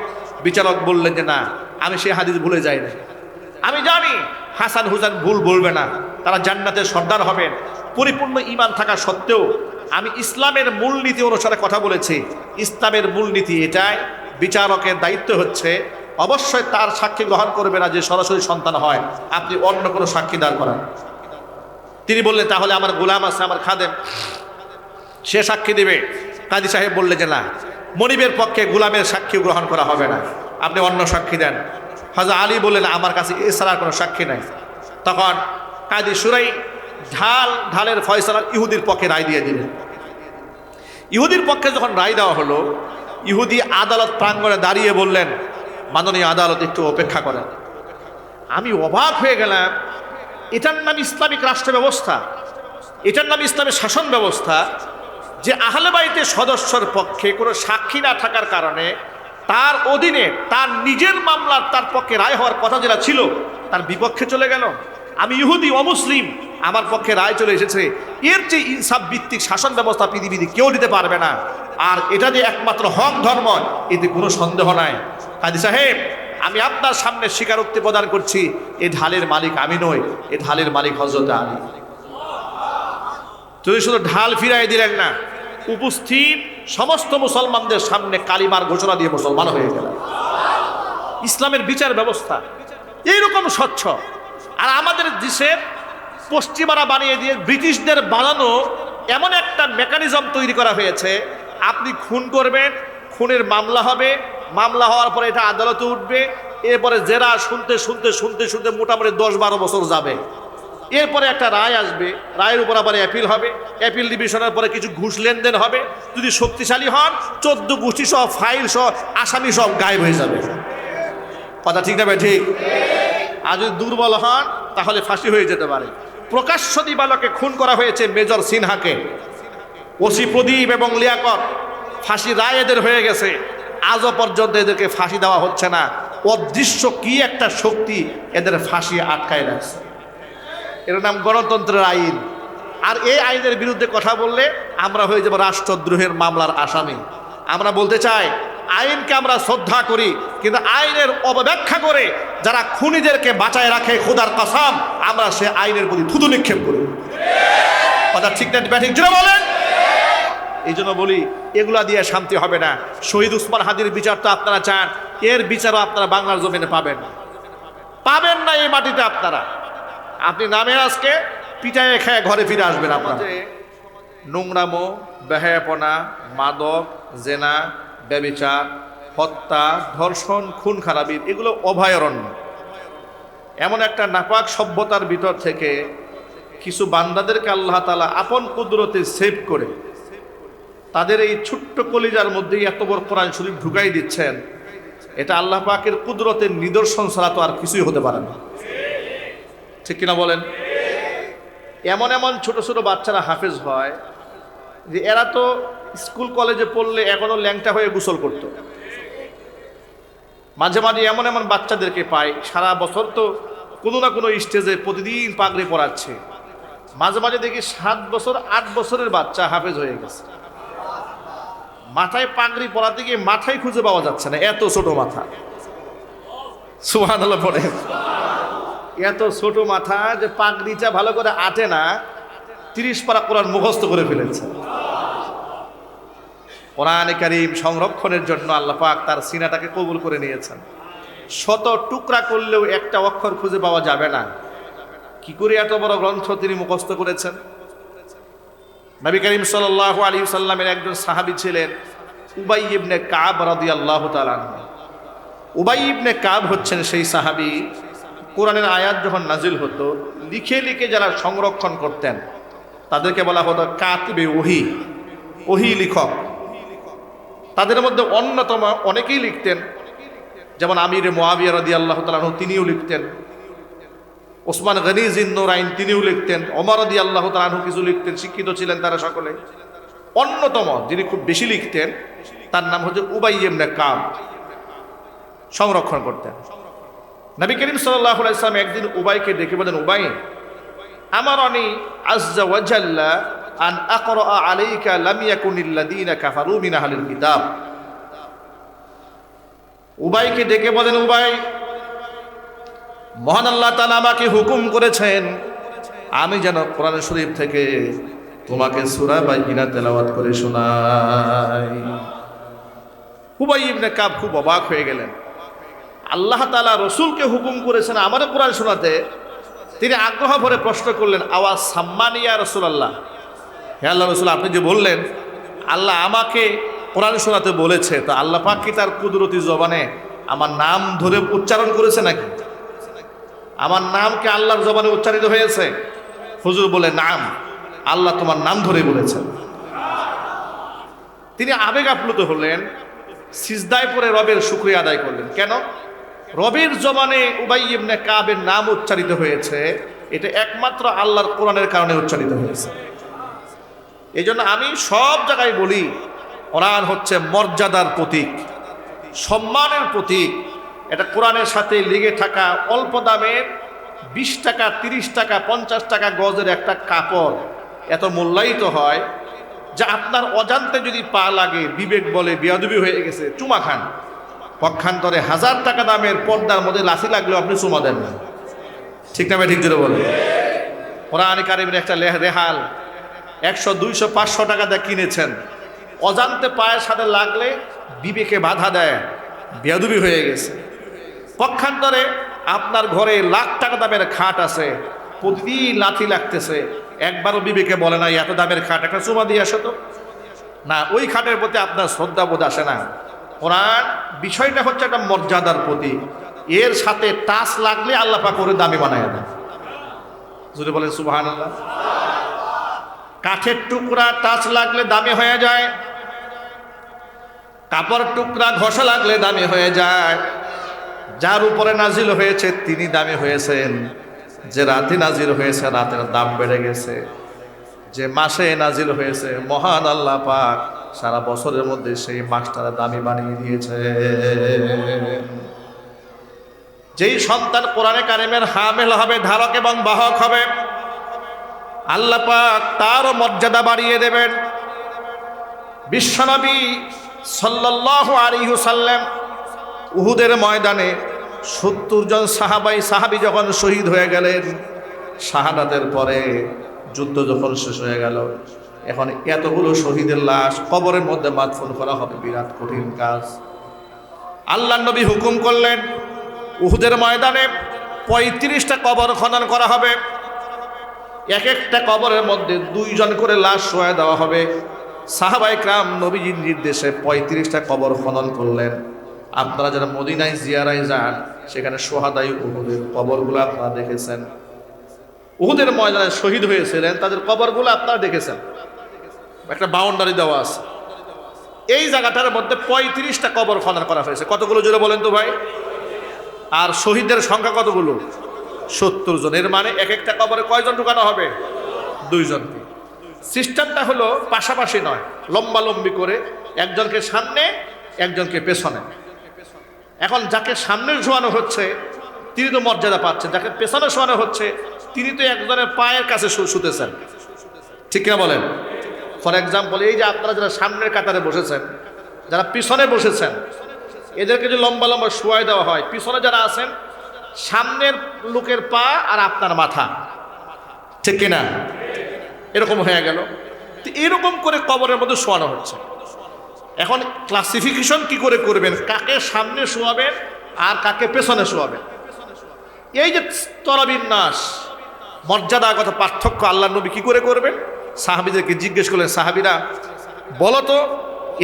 বিচারক বললেন যে না, আমি সেই হাদিস ভুলে যাই না, আমি জানি হাসান হুসাইন ভুল বলবে না, তারা জান্নাতের সর্দার হবেন। পরিপূর্ণ ঈমান থাকা সত্ত্বেও আমি ইসলামের মূলনীতি অনুসারে কথা বলেছি। ইসলামের মূলনীতি এটাই, বিচারকের দায়িত্ব হচ্ছে অবশ্যই তার সাক্ষী গ্রহণ করবে না যে সরাসরি সন্তান হয়, আপনি অন্য কোনো সাক্ষী দাঁড় করান। তিনি বললেন তাহলে আমার গোলাম আছে, আমার খাদেম, সে সাক্ষী দেবে। কাজী সাহেব বললেন যে না, মনিবের পক্ষে গোলামের সাক্ষী গ্রহণ করা হবে না, আপনি অন্য সাক্ষী দেন। হযরত আলী বললেন আমার কাছে এছাড়া কোনো সাক্ষী নাই। তখন কাজী সুরাই ঢালের ফয়সালা ইহুদির পক্ষে রায় দিয়ে দিলেন। ইহুদির পক্ষে যখন রায় দেওয়া হলো, ইহুদি আদালত প্রাঙ্গণে দাঁড়িয়ে বললেন, মাননীয় আদালত একটু অপেক্ষা করেন। আমি অবাক হয়ে গেলাম, এটার নাম ইসলামিক রাষ্ট্র ব্যবস্থা, এটার নাম ইসলামের শাসন ব্যবস্থা, যে আহলে বাইতের সদস্যর পক্ষে কোনো সাক্ষী না থাকার কারণে তার অধীনে তার নিজের মামলার তার পক্ষে রায় হওয়ার কথা যেটা ছিল তার বিপক্ষে চলে গেল। আমি ইহুদি অমুসলিম, আমার পক্ষে রায় চলে এসেছে। এর যে ইনসাফ ভিত্তিক শাসন ব্যবস্থা পৃথিবীতে কেউ দিতে পারবে না। আর এটা যে একমাত্র হক ধর্ম, এতে কোনো সন্দেহ নাই। কাজী সাহেব, আমি আপনার সামনে স্বীকারোক্তি প্রদান করছি, এই ঢালের মালিক আমি নই, এই ঢালের মালিক হযরত আলী। যদি শুধু ঢাল ফিরাই দিলেন না, উপস্থিত সমস্ত মুসলমানদের সামনে কালিমার ঘোষণা দিয়ে মুসলমান হয়ে গেল। ইসলামের বিচার ব্যবস্থা এইরকম স্বচ্ছ। আর আমাদের দেশের পশ্চিমারা বানিয়ে দিয়ে ব্রিটিশদের বানানো এমন একটা মেকানিজম তৈরি করা হয়েছে, আপনি খুন করবেন, খুনের মামলা হবে, মামলা হওয়ার পরে এটা আদালতে উঠবে, এরপরে জেরা শুনতে শুনতে শুনতে শুনতে মোটামুটি 10-12 বছর যাবে। এরপরে একটা রায় আসবে, রায়ের উপর আবার অ্যাপিল হবে, অ্যাপিল ডিভিশনের পরে কিছু ঘুষ লেনদেন হবে। যদি শক্তিশালী হন 14 গোষ্ঠী সহ ফাইল সহ আসামি সব গায়েব হয়ে যাবে। কথা ঠিক না ভাই? ঠিক। আর যদি দুর্বল হন তাহলে ফাঁসি হয়ে যেতে পারে। প্রকাশ্য দিবালোকে খুন করা হয়েছে মেজর সিনহাকে, ওসি প্রদীপ এবং লিয়াকত। ফাঁসি রায় এদের হয়ে গেছে, আজও পর্যন্ত এদেরকে ফাঁসি দেওয়া হচ্ছে না। অদৃশ্য কি একটা শক্তি এদের ফাঁসি আটকায় রাখছে। এর নাম গণতন্ত্রের আইন। আর এই আইনের বিরুদ্ধে কথা বললে আমরা হয়ে যাব রাষ্ট্রদ্রোহের মামলার আসামি। আমরা বলতে চাই, আইনকে আমরা শ্রদ্ধা করি, কিন্তু আইনের অবব্যাখ্যা করে যারা খুনিদেরকে বাঁচায় রাখে, খোদার কসম আমরা সে আইনের প্রতি থুতু নিক্ষেপ করি। কথা ঠিক না ব্যাঠিক জুড়ে বলেন? এই জন্য বলি, এগুলা দিয়ে শান্তি হবে না। শহীদ উসমান হাদির বিচার তো আপনারা চান, এর বিচারও আপনারা বাংলার জমিনে পাবেন না এই মাটিতে। আপনি নামের আজকে পিটায় খেয়ে ঘরে ফিরে আসবেন। আপনাদের নোংরামো, বেহায়াপনা, মাদক, জেনা, ব্যভিচার, হত্যা, ধর্ষণ, খুন খারাপি এগুলো অভয়ারণ্য। এমন একটা নাপাক সভ্যতার ভিতর থেকে কিছু বান্দাদেরকে আল্লাহ তাআলা আপন কুদরতে সেভ করে তাদের এই ছোট্ট কলিজার মধ্যে এত বড় কোরআন শরীফ ঢুকাই দিচ্ছেন। এটা আল্লাহ পাকের কুদরতের নিদর্শন ছাড়া তো আর কিছুই হতে পারে না। ঠিক কিনা বলেন? এমন এমন ছোট ছোট বাচ্চারা হাফেজ হয় যে এরা তো স্কুল কলেজে পড়লে এখনো ল্যাংটা হয়ে গোসল করত। মাঝে মাঝে এমন এমন বাচ্চাদেরকে পাই, সারা বছর তো কোনো না কোনো স্টেজে প্রতিদিন পাগড়ি পরাচ্ছে। মাঝে মাঝে দেখি 7 বছর 8 বছরের বাচ্চা হাফেজ হয়ে গেছে। মাথায় পাগড়ি পরাতে গিয়ে মাথায় খুঁজে পাওয়া যাচ্ছে না, এত ছোট মাথা। সুবহানাল্লাহ পড়ে। এত ছোট মাথা যে পাগড়িটা ভালো করে আটে না, 30 পারা কোরআন মুখস্থ করে ফেলেছে। কোরআনে কারীম সংরক্ষণের জন্য আল্লাহ পাক তার সিনাটাকে কবুল করে নিয়েছেন। শত টুকরা করলেও একটা অক্ষর খুঁজে পাওয়া যাবে না। কি করে এত বড় গ্রন্থ তিনি মুখস্থ করেছেন? নবী করিম সাল্লাল্লাহু আলাইহি সাল্লামের একজন সাহাবী ছিলেন উবাই ইবনে কাব রাদিয়াল্লাহু তাআলা আনহু। উবাই ইবনে কাব হচ্ছেন সেই সাহাবী, কোরআনের আয়াত যখন নাজিল হতো লিখে লিখে যারা সংরক্ষণ করতেন তাদেরকে বলা হতো কাতিবে ওহী, ওহী লিখক। তাদের মধ্যে অন্যতম অনেকেই লিখতেন, যেমন আমির মুআবিয়া রাদিয়াল্লাহু তাআলা আনহু তিনিও লিখতেন, ওসমান গনি জিন্নুরাইন তিনিও লিখতেন, ওমর রাদিয়াল্লাহু তাআলা আনহু কিছু লিখতেন, শিক্ষিত ছিলেন তারা সকলে। অন্যতম যিনি খুব বেশি লিখতেন তার নাম হচ্ছে উবাই ইবনে কাব, সংরক্ষণ করতেন। নবী করিম সাল্লাল্লাহু আলাইহি সাল্লাম একদিন উবাইকে ডেকে বলেন, উবাই আমারানি আযজা ওয়া জাল্লা আন আকরা আলাইকা লাম ইয়াকুনিল্লাযীনা কাফারু মিন আহলিল কিতাব। উবাইকে ডেকে বলেন, উবাই মহান আল্লাহ তাআলা আমাকে হুকুম করেছেন আমি যেন কোরআন শরীফ থেকে তোমাকে সূরা বাইয়িনা তেলাওয়াত করে শোনাই। উবাই ইবনে কাব খুব অবাক হয়ে গেলেন। আল্লাহ তাআলা রসুলকে হুকুম করেছেন আমাদের কোরআন শোনাতে। তিনি আগ্রহ ভরে প্রশ্ন করলেন, আওয়াজ সাম্মানি ইয়া রাসূলুল্লাহ, হে আল্লাহ রসুল আপনি যে বললেন আল্লাহ আমাকে কোরআন শোনাতে বলেছে, তো আল্লাহ পাক কি তার কুদরতি জবানে আমার নাম ধরে উচ্চারণ করেছে নাকি? আমার নাম কি আল্লাহর জবানে উচ্চারিত হয়েছে? হুজুর বলে, নাম, আল্লাহ তোমার নাম ধরে বলেছেন। তিনি আবেগ আপ্লুত হলেন, সিজদায় পড়ে রবের শুকরিয়া আদায় করলেন। কেন? রবের জবানে উবাই ইবনে কাবের নাম উচ্চারিত হয়েছে, এটা একমাত্র আল্লাহর কোরআনের কারণে উচ্চারিত হয়েছে। এই জন্য আমি সব জায়গায় বলি, কোরআন হচ্ছে মর্যাদার প্রতীক। সম্মানের প্রতীক। এটা কোরআনের সাথে লেগে থাকা অল্প দামের 20 টাকা 30 টাকা 50 টাকা গজের একটা কাপড় এত মূল্যায়িত হয় যে আপনার অজান্তে যদি পা লাগে বিবেক বলে বেয়াদবি হয়ে গেছে, চুমা খান। পক্ষান্তরে 1000 টাকা দামের পর্দার মধ্যে লাথি লাগলেও আপনি চুমা দেন না। ঠিক না? ঠিক জোরে বলে। কোরআন কারীমের একটা রেহাল 100 200 500 টাকা দিয়ে কিনেছেন, অজান্তে পায়ের সাথে লাগলে বিবেকে বাধা দেয়, বেয়াদবি হয়ে গেছে। পক্ষান্তরে আপনার ঘরে লাখ টাকা দামের খাট আছে, প্রতিদিন লাথি লাগতেছে, একবারও বিবেকে বলে না এত দামের খাট একটা চুমা দিয়ে আসো তো না, ওই খাটের প্রতি আপনার শ্রদ্ধা বোধ আসে না। কোরআন বিষয়টা হচ্ছে একটা মর্যাদার প্রতীক। এর সাথে টাচ লাগলে আল্লাহ পাক করে দামি বানায় দেয়। যদি বলেন সুবহানাল্লাহ। কাঠের টুকরা টাচ লাগলে দামি হয়ে যায়, কাপড় টুকরা ঘষা লাগলে দামি হয়ে যায়। যার উপরে নাজিল হয়েছে তিনি দামি হয়েছেন, যে রাতে নাজিল হয়েছে রাতের দাম বেড়ে গেছে, যে মাসে নাজিল হয়েছে মহান আল্লাহ পাক সারা বছরের মধ্যে সেই মাসটার দামি বানিয়ে দিয়েছে। যেই সন্তান কোরআনে কারিমের হামেল হবে, ধারক এবং বাহক হবে, আল্লাহ পাক তারও মর্যাদা বাড়িয়ে দেবেন। বিশ্বনবী সাল্লাল্লাহু আলাইহি ওয়াসাল্লাম উহুদের ময়দানে 70 জন সাহাবী যখন শহীদ হয়ে গেলেন, শাহাদাতের পরে যুদ্ধ যখন শেষ হয়ে গেল, এখন এতগুলো শহীদের লাশ কবরের মধ্যে মাদফন করা হবে, বিরাট কঠিন কাজ। আল্লাহর নবী হুকুম করলেন উহুদের ময়দানে 35টা কবর খনন করা হবে, এক একটা কবরের মধ্যে 2 জন করে লাশ শোয়া দেওয়া হবে। সাহাবায়ে কেরাম নবীজির নির্দেশে 35টা কবর খনন করলেন। আপনারা যারা মদিনায় জিয়ারায় যান, সেখানে সোহাদাই উহুদের কবরগুলো আপনারা দেখেছেন। উহুদের ময়দানে শহীদ হয়েছিলেন তাদের কবরগুলো আপনারা দেখেছেন, একটা বাউন্ডারি দেওয়া আছে। এই জায়গাটার মধ্যে 35টা কবর খনন করা হয়েছে। কতগুলো জোরে বলেন তো ভাই? আর শহীদের সংখ্যা কতগুলো? 70 জন। এর মানে এক একটা কবরে কয়জন ঢুকানো হবে? 2 জনকে। সিস্টেমটা হলো পাশাপাশি নয়, লম্বা লম্বি করে, একজনকে সামনে একজনকে পেছনে। এখন যাকে সামনে শোয়ানো হচ্ছে তিনি তো মর্যাদা পাচ্ছেন, যাকে পেছনে শোয়ানো হচ্ছে তিনি তো একজনের পায়ের কাছে শুতেছেন। ঠিক না বলেন? ফর এক্সাম্পল, এই যে আপনারা যারা সামনের কাতারে বসেছেন, যারা পিছনে বসেছেন, এদেরকে যে লম্বা লম্বা শোয়াই দেওয়া হয়, পিছনে যারা আছেন সামনের লোকের পা আর আপনার মাথা, ঠিক কিনা? এরকম হয়ে গেল। তো এরকম করে কবরের মধ্যে শোয়ানো হচ্ছে। এখন ক্লাসিফিকেশন কি করে করবেন, কাকে সামনে শোয়াবেন আর কাকে পেছনে শোয়াবেন, এই যে স্তরবিন্যাস মর্যাদাগত পার্থক্য আল্লাহর নবী কি করে করবেন? সাহাবীদেরকে জিজ্ঞেস করলেন, সাহাবীরা বলো তো,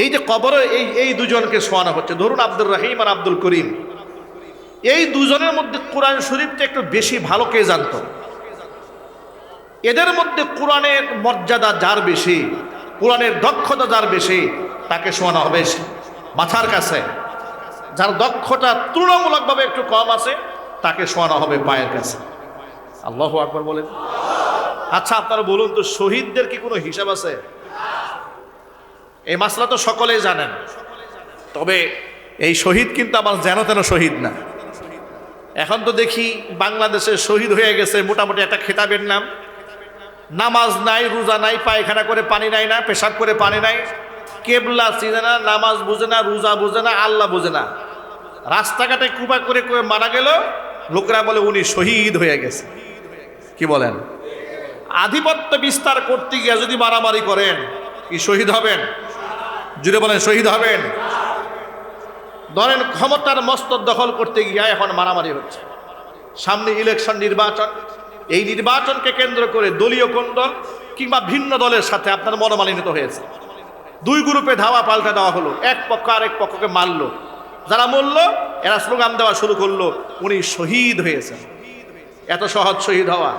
এই যে কবরে এই 2 জনকে শোয়ানো হচ্ছে, ধরুন আব্দুর রহিম আর আব্দুল করিম, এই 2 জনের মধ্যে কোরআন শরীফটা একটু বেশি ভালো কে জানতো? এদের মধ্যে কোরআনের মর্যাদা যার বেশি, কোরআনের দক্ষতা যার বেশি, তাকে শোয়ানো হবে মাথার কাছে। যার দক্ষতা তুলনামূলকভাবে একটু কম আছে তাকে শোয়ানো হবে পায়ের কাছে। আল্লাহু আকবার বলেন। আচ্ছা আপনারা বলুন তো, শহীদদের কি কোনো হিসাব আছে? এই মাসলা তো সকলেই জানেন, তবে এই শহীদ কিন্তু আমার যেন তেন শহীদ না। এখন তো দেখি বাংলাদেশে শহীদ হয়ে গেছে মোটামুটি একটা খেতাবের নাম, নামাজ নাই, রোজা নাই, পায়খানা করে পানি নাই, না পেশাব করে পানি নাই, কেবলা চিনে না, নামাজ বুঝে না, রোজা বুঝে না, আল্লাহ বুঝে না, রাস্তাঘাটে কুপা করে করে মারা গেল, লোকরা বলে উনি শহীদ হয়ে গেছে। কি বলেন? আধিপত্য বিস্তার করতে গিয়ে যদি মারামারি করেন, কি শহীদ হবেন? জুড়ে বলেন, শহীদ হবেন? ধরেন ক্ষমতার মস্তক দখল করতে গিয়ে এখন মারামারি হচ্ছে, সামনে ইলেকশন, নির্বাচন, এই নির্বাচনকে কেন্দ্র করে দলীয় কোন দল কিংবা ভিন্ন দলের সাথে আপনার মনোমালিন্য হয়েছে, 2 গ্রুপে ধাওয়া পাল্টা দেওয়া হলো, এক পক্ষ আরেক পক্ষকে মারলো, যারা মরল এরা স্লোগান দেওয়া শুরু করলো উনি শহীদ হয়েছেন। এত সহজ শহীদ হওয়া?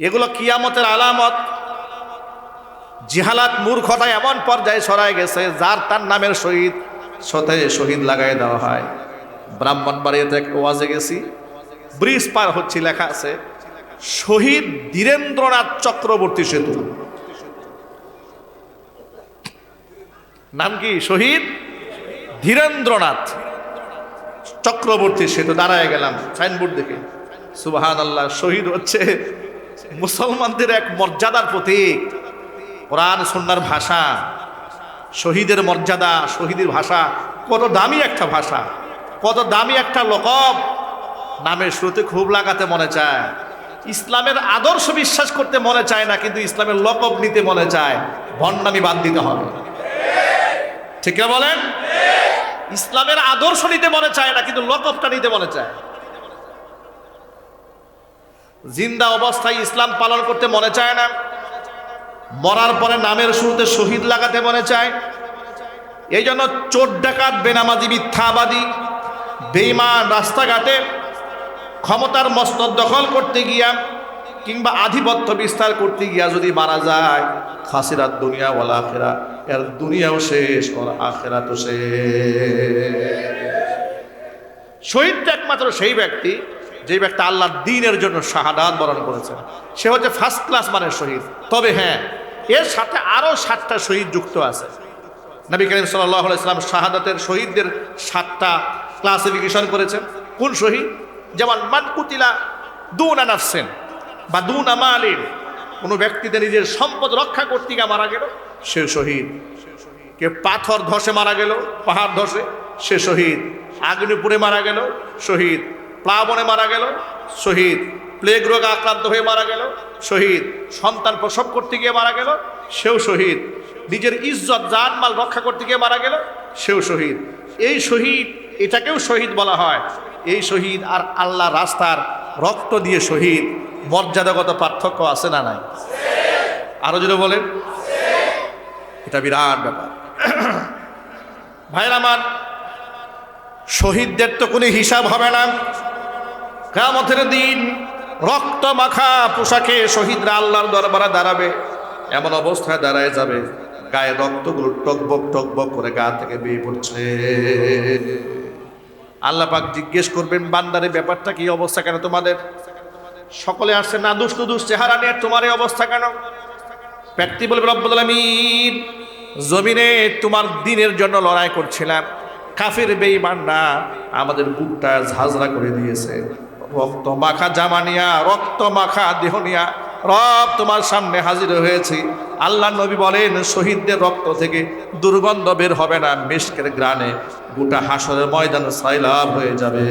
এগুলো কিয়ামতের আলামত। জিহালাত মূর্খতায় এমন পর্যায়ে ছড়ায় গেছে, যার তার নামের শহীদ সাথে শহীদ লাগাই দেওয়া হয়। ব্রাহ্মণবাড়িয়াতে ওয়াজে গেছি, ব্রিজ পার হচ্ছে, লেখা আছে শহীদ ধীরেন্দ্রনাথ চক্রবর্তী সেতু। নাম কি? শহীদ ধীরেন্দ্রনাথ চক্রবর্তী। সে তো দাঁড়ায় গেলাম সাইনবোর্ড দেখে, সুবহানাল্লাহ। শহীদ হচ্ছে মুসলমানদের এক মর্যাদার প্রতীক। কোরআন সুন্নাহর ভাষা, শহীদের মর্যাদা, শহীদের ভাষা কত দামি একটা ভাষা, কত দামি একটা লকব। নামের শুরুতে খুব লাগাতে মনে চায়, ইসলামের আদর্শ বিশ্বাস করতে মনে চায় না, কিন্তু ইসলামের লকব নিতে মনে চায়। ভণ্ডামি বাদ দিতে হবে, ঠিক না বলেন? ইসলামের আদর্শ নিতে মনে চায় না, কিন্তু লকবটা নিতে মনে চায়। জিন্দা অবস্থায় ইসলাম পালন করতে মনে চায় না, মরার পরে নামের শুরুতে শহীদ লাগাতে মনে চায়। এই জন্য চোর ডাকাত, বেনামাজি, মিথ্যাবাদী, বেঈমান রাস্তাঘাটে ক্ষমতার মস্তক দখল করতে গিয়া কিংবা আধিপত্য বিস্তার করতে গিয়া যদি মারা যায়, খাসিরাত দুনিয়া ওয়াল আখিরা, এর দুনিয়াও শেষ, ওর আখিরাতও শেষ। শহীদ একমাত্র সেই ব্যক্তি যে ব্যক্তি আল্লাহর দ্বীনের জন্য শাহাদাত বরণ করেছেন, সে হচ্ছে ফার্স্ট ক্লাস মানের শহীদ। তবে হ্যাঁ, এর সাথে আরো 7টা শহীদ যুক্ত আছে। নবী করিম সাল্লাল্লাহু আলাইহি ওয়াসাল্লাম শাহাদাতের শহীদদের 7টা ক্লাসিফিকেশন করেছেন। কোন শহীদ? যেমন মান কুতিলা দুনা নাফসিন বা দুনা মালিন, কোনো ব্যক্তিতে নিজের সম্পদ রক্ষা করতে গিয়ে মারা গেল, সে শহীদ। কেউ পাথর ধসে মারা গেল, পাহাড় ধসে, সে শহীদ। আগ্নেয়পুরে মারা গেল, শহীদ। প্লাবনে মারা গেল, শহীদ। প্লেগ রোগে আক্রান্ত হয়ে মারা গেল, শহীদ। সন্তান প্রসব করতে গিয়ে মারা গেল, সেও শহীদ। নিজের ইজ্জত জানমাল রক্ষা করতে গিয়ে মারা গেল, সেও শহীদ। এই শহীদ, এটাকেও শহীদ বলা হয়। এই শহীদ আর আল্লাহ রাস্তার রক্ত দিয়ে শহীদ, মর্যাদাগত পার্থক্য আছে না নাই? আরো যদি বলেন, এটা বিরাট ব্যাপার। ভাইরা আমার, শহীদদের তো কোনো হিসাব হবে না। কিয়ামতের দিন রক্ত মাখা পোশাকে শহীদরা আল্লাহর দরবারে দাঁড়াবে। এমন অবস্থায় দাঁড়ায় যাবে, গায়ে রক্তগুলো টকবক টকবক করে গা থেকে বেয়ে পড়ছে। আল্লাহ পাক জিজ্ঞেস করবেন, বান্দারে ব্যাপারটা কি, অবস্থা কেন তোমাদের? সকলে আসছে না দুষ্ট দুষ্ট চেহারা নিয়ে, তোমার এই অবস্থা কেন? ব্যক্তি বলবে, রব্বুল আলামিন, জমিনে তোমার দ্বীনের জন্য লড়াই করছিলাম, কাফির বেঈমানরা আমাদের বুকটা ঝাঁঝরা করে দিয়েছে। রক্ত মাখা জামা নিয়া, রক্ত মাখা দেহ নিয়া রব তোমার সামনে হাজির হয়েছি। আল্লাহ নবী বলেন, শহীদদের রক্ত থেকে দুর্গন্ধ বের হবে না, মিশকের গ্রানে গোটা হাসরের ময়দান সাইলাব হয়ে যাবে।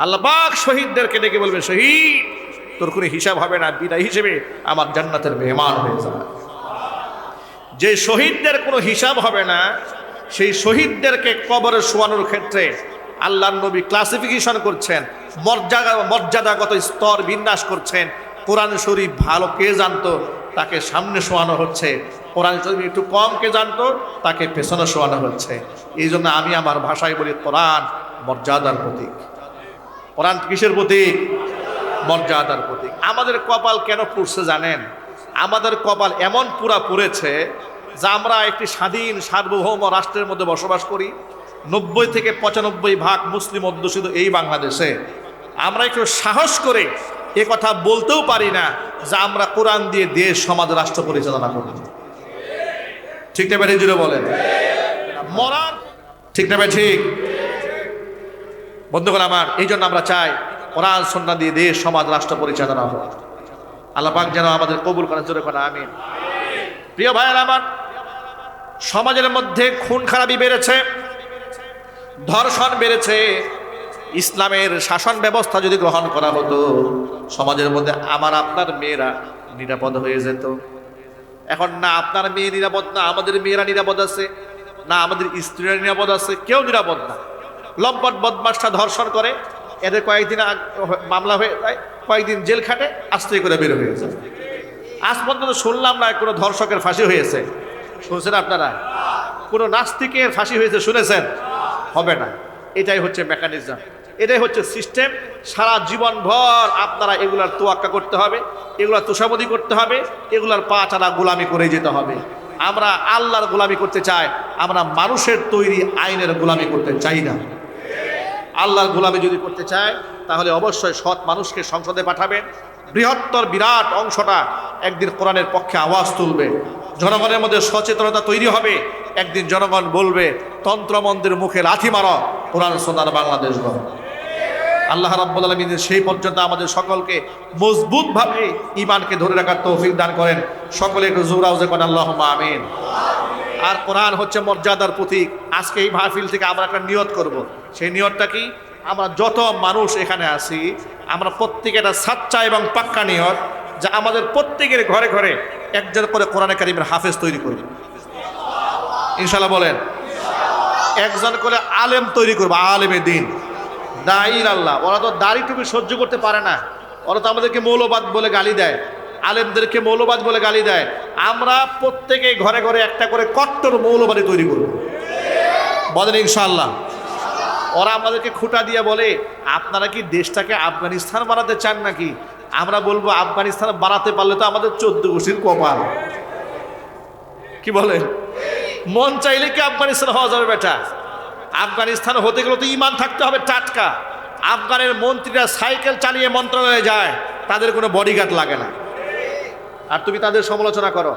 আল্লাহ পাক শহীদদেরকে ডেকে বলবে, শহীদ, তোর কোনো হিসাব হবে না, বিদায় হিসেবে আমার জান্নাতের মেহমান হয়ে যাবে। যে শহীদদের কোনো হিসাব হবে না, সেই শহীদদেরকে কবরে শোয়ানোর ক্ষেত্রে আল্লাহর নবী ক্লাসিফিকেশন করছেন, মর্যাদাগত স্তর বিন্যাস করছেন। কোরআন শরীফ ভালো কে জানতো, তাকে সামনে শোয়ানো হচ্ছে। কোরআন শরীফ একটু কম কে জানতো, তাকে পেছনে শোয়ানো হচ্ছে। এই জন্য আমি আমার ভাষায় বলি, কোরআন মর্যাদার প্রতীক। কোরআন কিসের প্রতীক? মর্যাদার প্রতীক। আমাদের কপাল কেন পুড়ছে জানেন? আমাদের কপাল এমন পুরা পুড়েছে যে আমরা একটি স্বাধীন সার্বভৌম রাষ্ট্রের মধ্যে বসবাস করি। 90 থেকে 95% মুসলিম অধ্যুষিত এই বাংলাদেশে আমরা একটু সাহস করে এ কথা বলতেও পারি না যে আমরা কোরআন দিয়ে দেশ, সমাজ, রাষ্ট্র পরিচালনা করি। ঠিক না ভাই? জুড়ে বলেন। মরার ঠিক না ভাই? ঠিক। বন্ধুগণ আমার, এই জন্য আমরা চাই কোরআন সুন্নাহ দিয়ে দেশ, সমাজ, রাষ্ট্র পরিচালনা হোক। আল্লাহ পাক যেন আমাদের কবুল করেন, জোরে করেন আমিন। প্রিয় ভাইয়েরা আমার, সমাজের মধ্যে খুন খারাপি বেড়েছে, ধর্ষণ বেড়েছে। ইসলামের শাসন ব্যবস্থা যদি গ্রহণ করা হতো, সমাজের মধ্যে আমার আপনার মেয়েরা নিরাপদ হয়ে যেত। এখন না আপনার মেয়ে নিরাপদ, না আমাদের মেয়েরা নিরাপদ আছে, না আমাদের স্ত্রীরা নিরাপদ আছে, কেউ নিরাপদ না। লম্পট বদমাশটা ধর্ষণ করে, এদের কয়েকদিন মামলা হয়ে যায়, কয়েকদিন জেল খাটে, আস্তে করে বের হয়ে যায়। আজ পর্যন্ত শুনলাম না কোনো ধর্ষকের ফাঁসি হয়েছে। শুনছেন আপনারা? কোনো নাস্তিকের ফাঁসি হয়েছে শুনেছেন? হবে না। এটাই হচ্ছে মেকানিজম, এটাই হচ্ছে সিস্টেম। সারা জীবন ভর আপনারা এগুলার তোয়াক্কা করতে হবে, এগুলার তোষামদি করতে হবে, এগুলার পা চারা গোলামি করে যেতে হবে। আমরা আল্লাহর গোলামি করতে চাই, আমরা মানুষের তৈরি আইনের গোলামি করতে চাই না। আল্লাহর গোলামি যদি করতে চায়, তাহলে অবশ্যই সৎ মানুষকে সংসদে পাঠাবেন, বৃহত্তর বিরাট অংশটা একদিন কোরআনের পক্ষে আওয়াজ তুলবে, জনগণের মধ্যে সচেতনতা তৈরি হবে। একদিন জনগণ বলবে, তন্ত্রমন্ত্রের মুখে লাথি মারো, কোরআন সুন্নাহর বাংলাদেশ গড়ো। আল্লাহ রাব্বুল আলামিন সেই পর্যন্ত আমাদের সকলকে মজবুতভাবে ঈমানকে ধরে রাখার তৌফিক দান করেন। সকলে একটু জোরে আওয়াজে বলেন আল্লাহুম্মা আমিন। আর কোরআন হচ্ছে মর্যাদার প্রতীক। আজকে এই মাহফিল থেকে আমরা একটা নিয়ত করব। সেই নিয়তটা কি? আমরা যত মানুষ এখানে আছি, আমরা প্রত্যেকে একটা সাচ্চা এবং পাক্কা নিয়ত যে আমাদের প্রত্যেকের ঘরে ঘরে একজন করে কোরআনে কারিমের হাফেজ তৈরি করব। ইনশাআল্লাহ বলেন। একজন করে আলেম তৈরি করবো, আলেমে দিন, দাঈর আল্লাহ। ওরা তো দাড়ি টুপি সহ্য করতে পারে না, ওরা তো আমাদেরকে মৌলবাদ বলে গালি দেয়, আলেমদেরকে মৌলবাদ বলে গালি দেয়। আমরা প্রত্যেকে ঘরে ঘরে একটা করে কট্টর মৌলবাদী তৈরি করব, বলেন ইনশাআল্লাহ। ওরা আমাদেরকে খুঁটা দিয়ে বলে, আপনারা কি দেশটাকে আফগানিস্তান বানাতে চান নাকি? আমরা বলবো, আফগানিস্তান বানাতে পারলে তো আমাদের 14 গোষ্ঠীর কপাল। কি বলেন? মন চাইলে কি আফগানিস্তান হওয়া যাবে বেটা? আফগানিস্তান হতে গেলে তো ঈমান থাকতে হবে টাটকা। আফগানের মন্ত্রীরা সাইকেল চালিয়ে মন্ত্রণালয়ে যায়, তাদের কোনো বডিগার্ড লাগে না। আর তুমি তাদের সমালোচনা করো।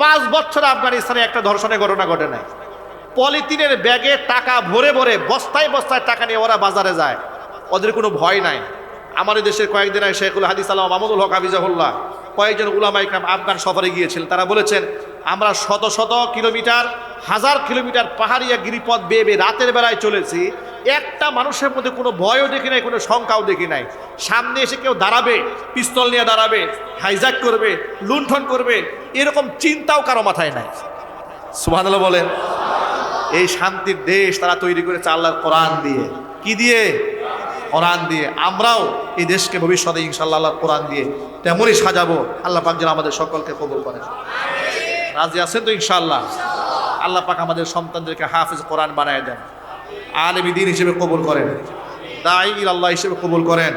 5 বছর আফগানিস্তানে একটা ধর্ষণের ঘটনা ঘটে নাই। পলিথিনের ব্যাগে টাকা ভরে ভরে বস্তায় বস্তায় টাকা নিয়ে ওরা বাজারে যায়, ওদের কোনো ভয় নাই। আমাদের দেশের কয়েকদিন আগে শেখুল হাদিস আল্লামা মাহমুদুল হক হাফিজাহুল্লাহ কয়েকজন উলামা ইকরাম আফগান সফরে গিয়েছিলেন। তারা বলেছেন, আমরা শত শত কিলোমিটার, 1000 কিলোমিটার পাহাড়িয়া গিরিপথ বেয়ে বেয়ে রাতের বেলায় চলেছি, একটা মানুষের মধ্যে কোনো ভয়ও দেখি নাই, কোনো শঙ্কাও দেখি নাই। সামনে এসে কেউ দাঁড়াবে, পিস্তল নিয়ে দাঁড়াবে, হাইজ্যাক করবে, লুণ্ঠন করবে, এরকম চিন্তাও কারো মাথায় নাই। সুবহানাল্লাহ বলেন। এই শান্তির দেশ তারা তৈরি করেছে আল্লাহর কোরআন দিয়ে। কি দিয়ে? কোরআন দিয়ে। আমরাও এই দেশকে ভবিষ্যতে ইনশাআল্লাহ আল্লাহর কোরআন দিয়ে তেমনই সাজাবো। আল্লাহ পাক যেন আমাদের সকলকে কবুল করেন। রাজি আছেন তো ইনশাআল্লাহ? আল্লাহ পাক আমাদের সন্তানদেরকে হাফেজ কোরআন বানায় দেন, আলেম দ্বীন হিসেবে কবুল করেন, দাঈ ইলাল্লাহ হিসেবে কবুল করেন।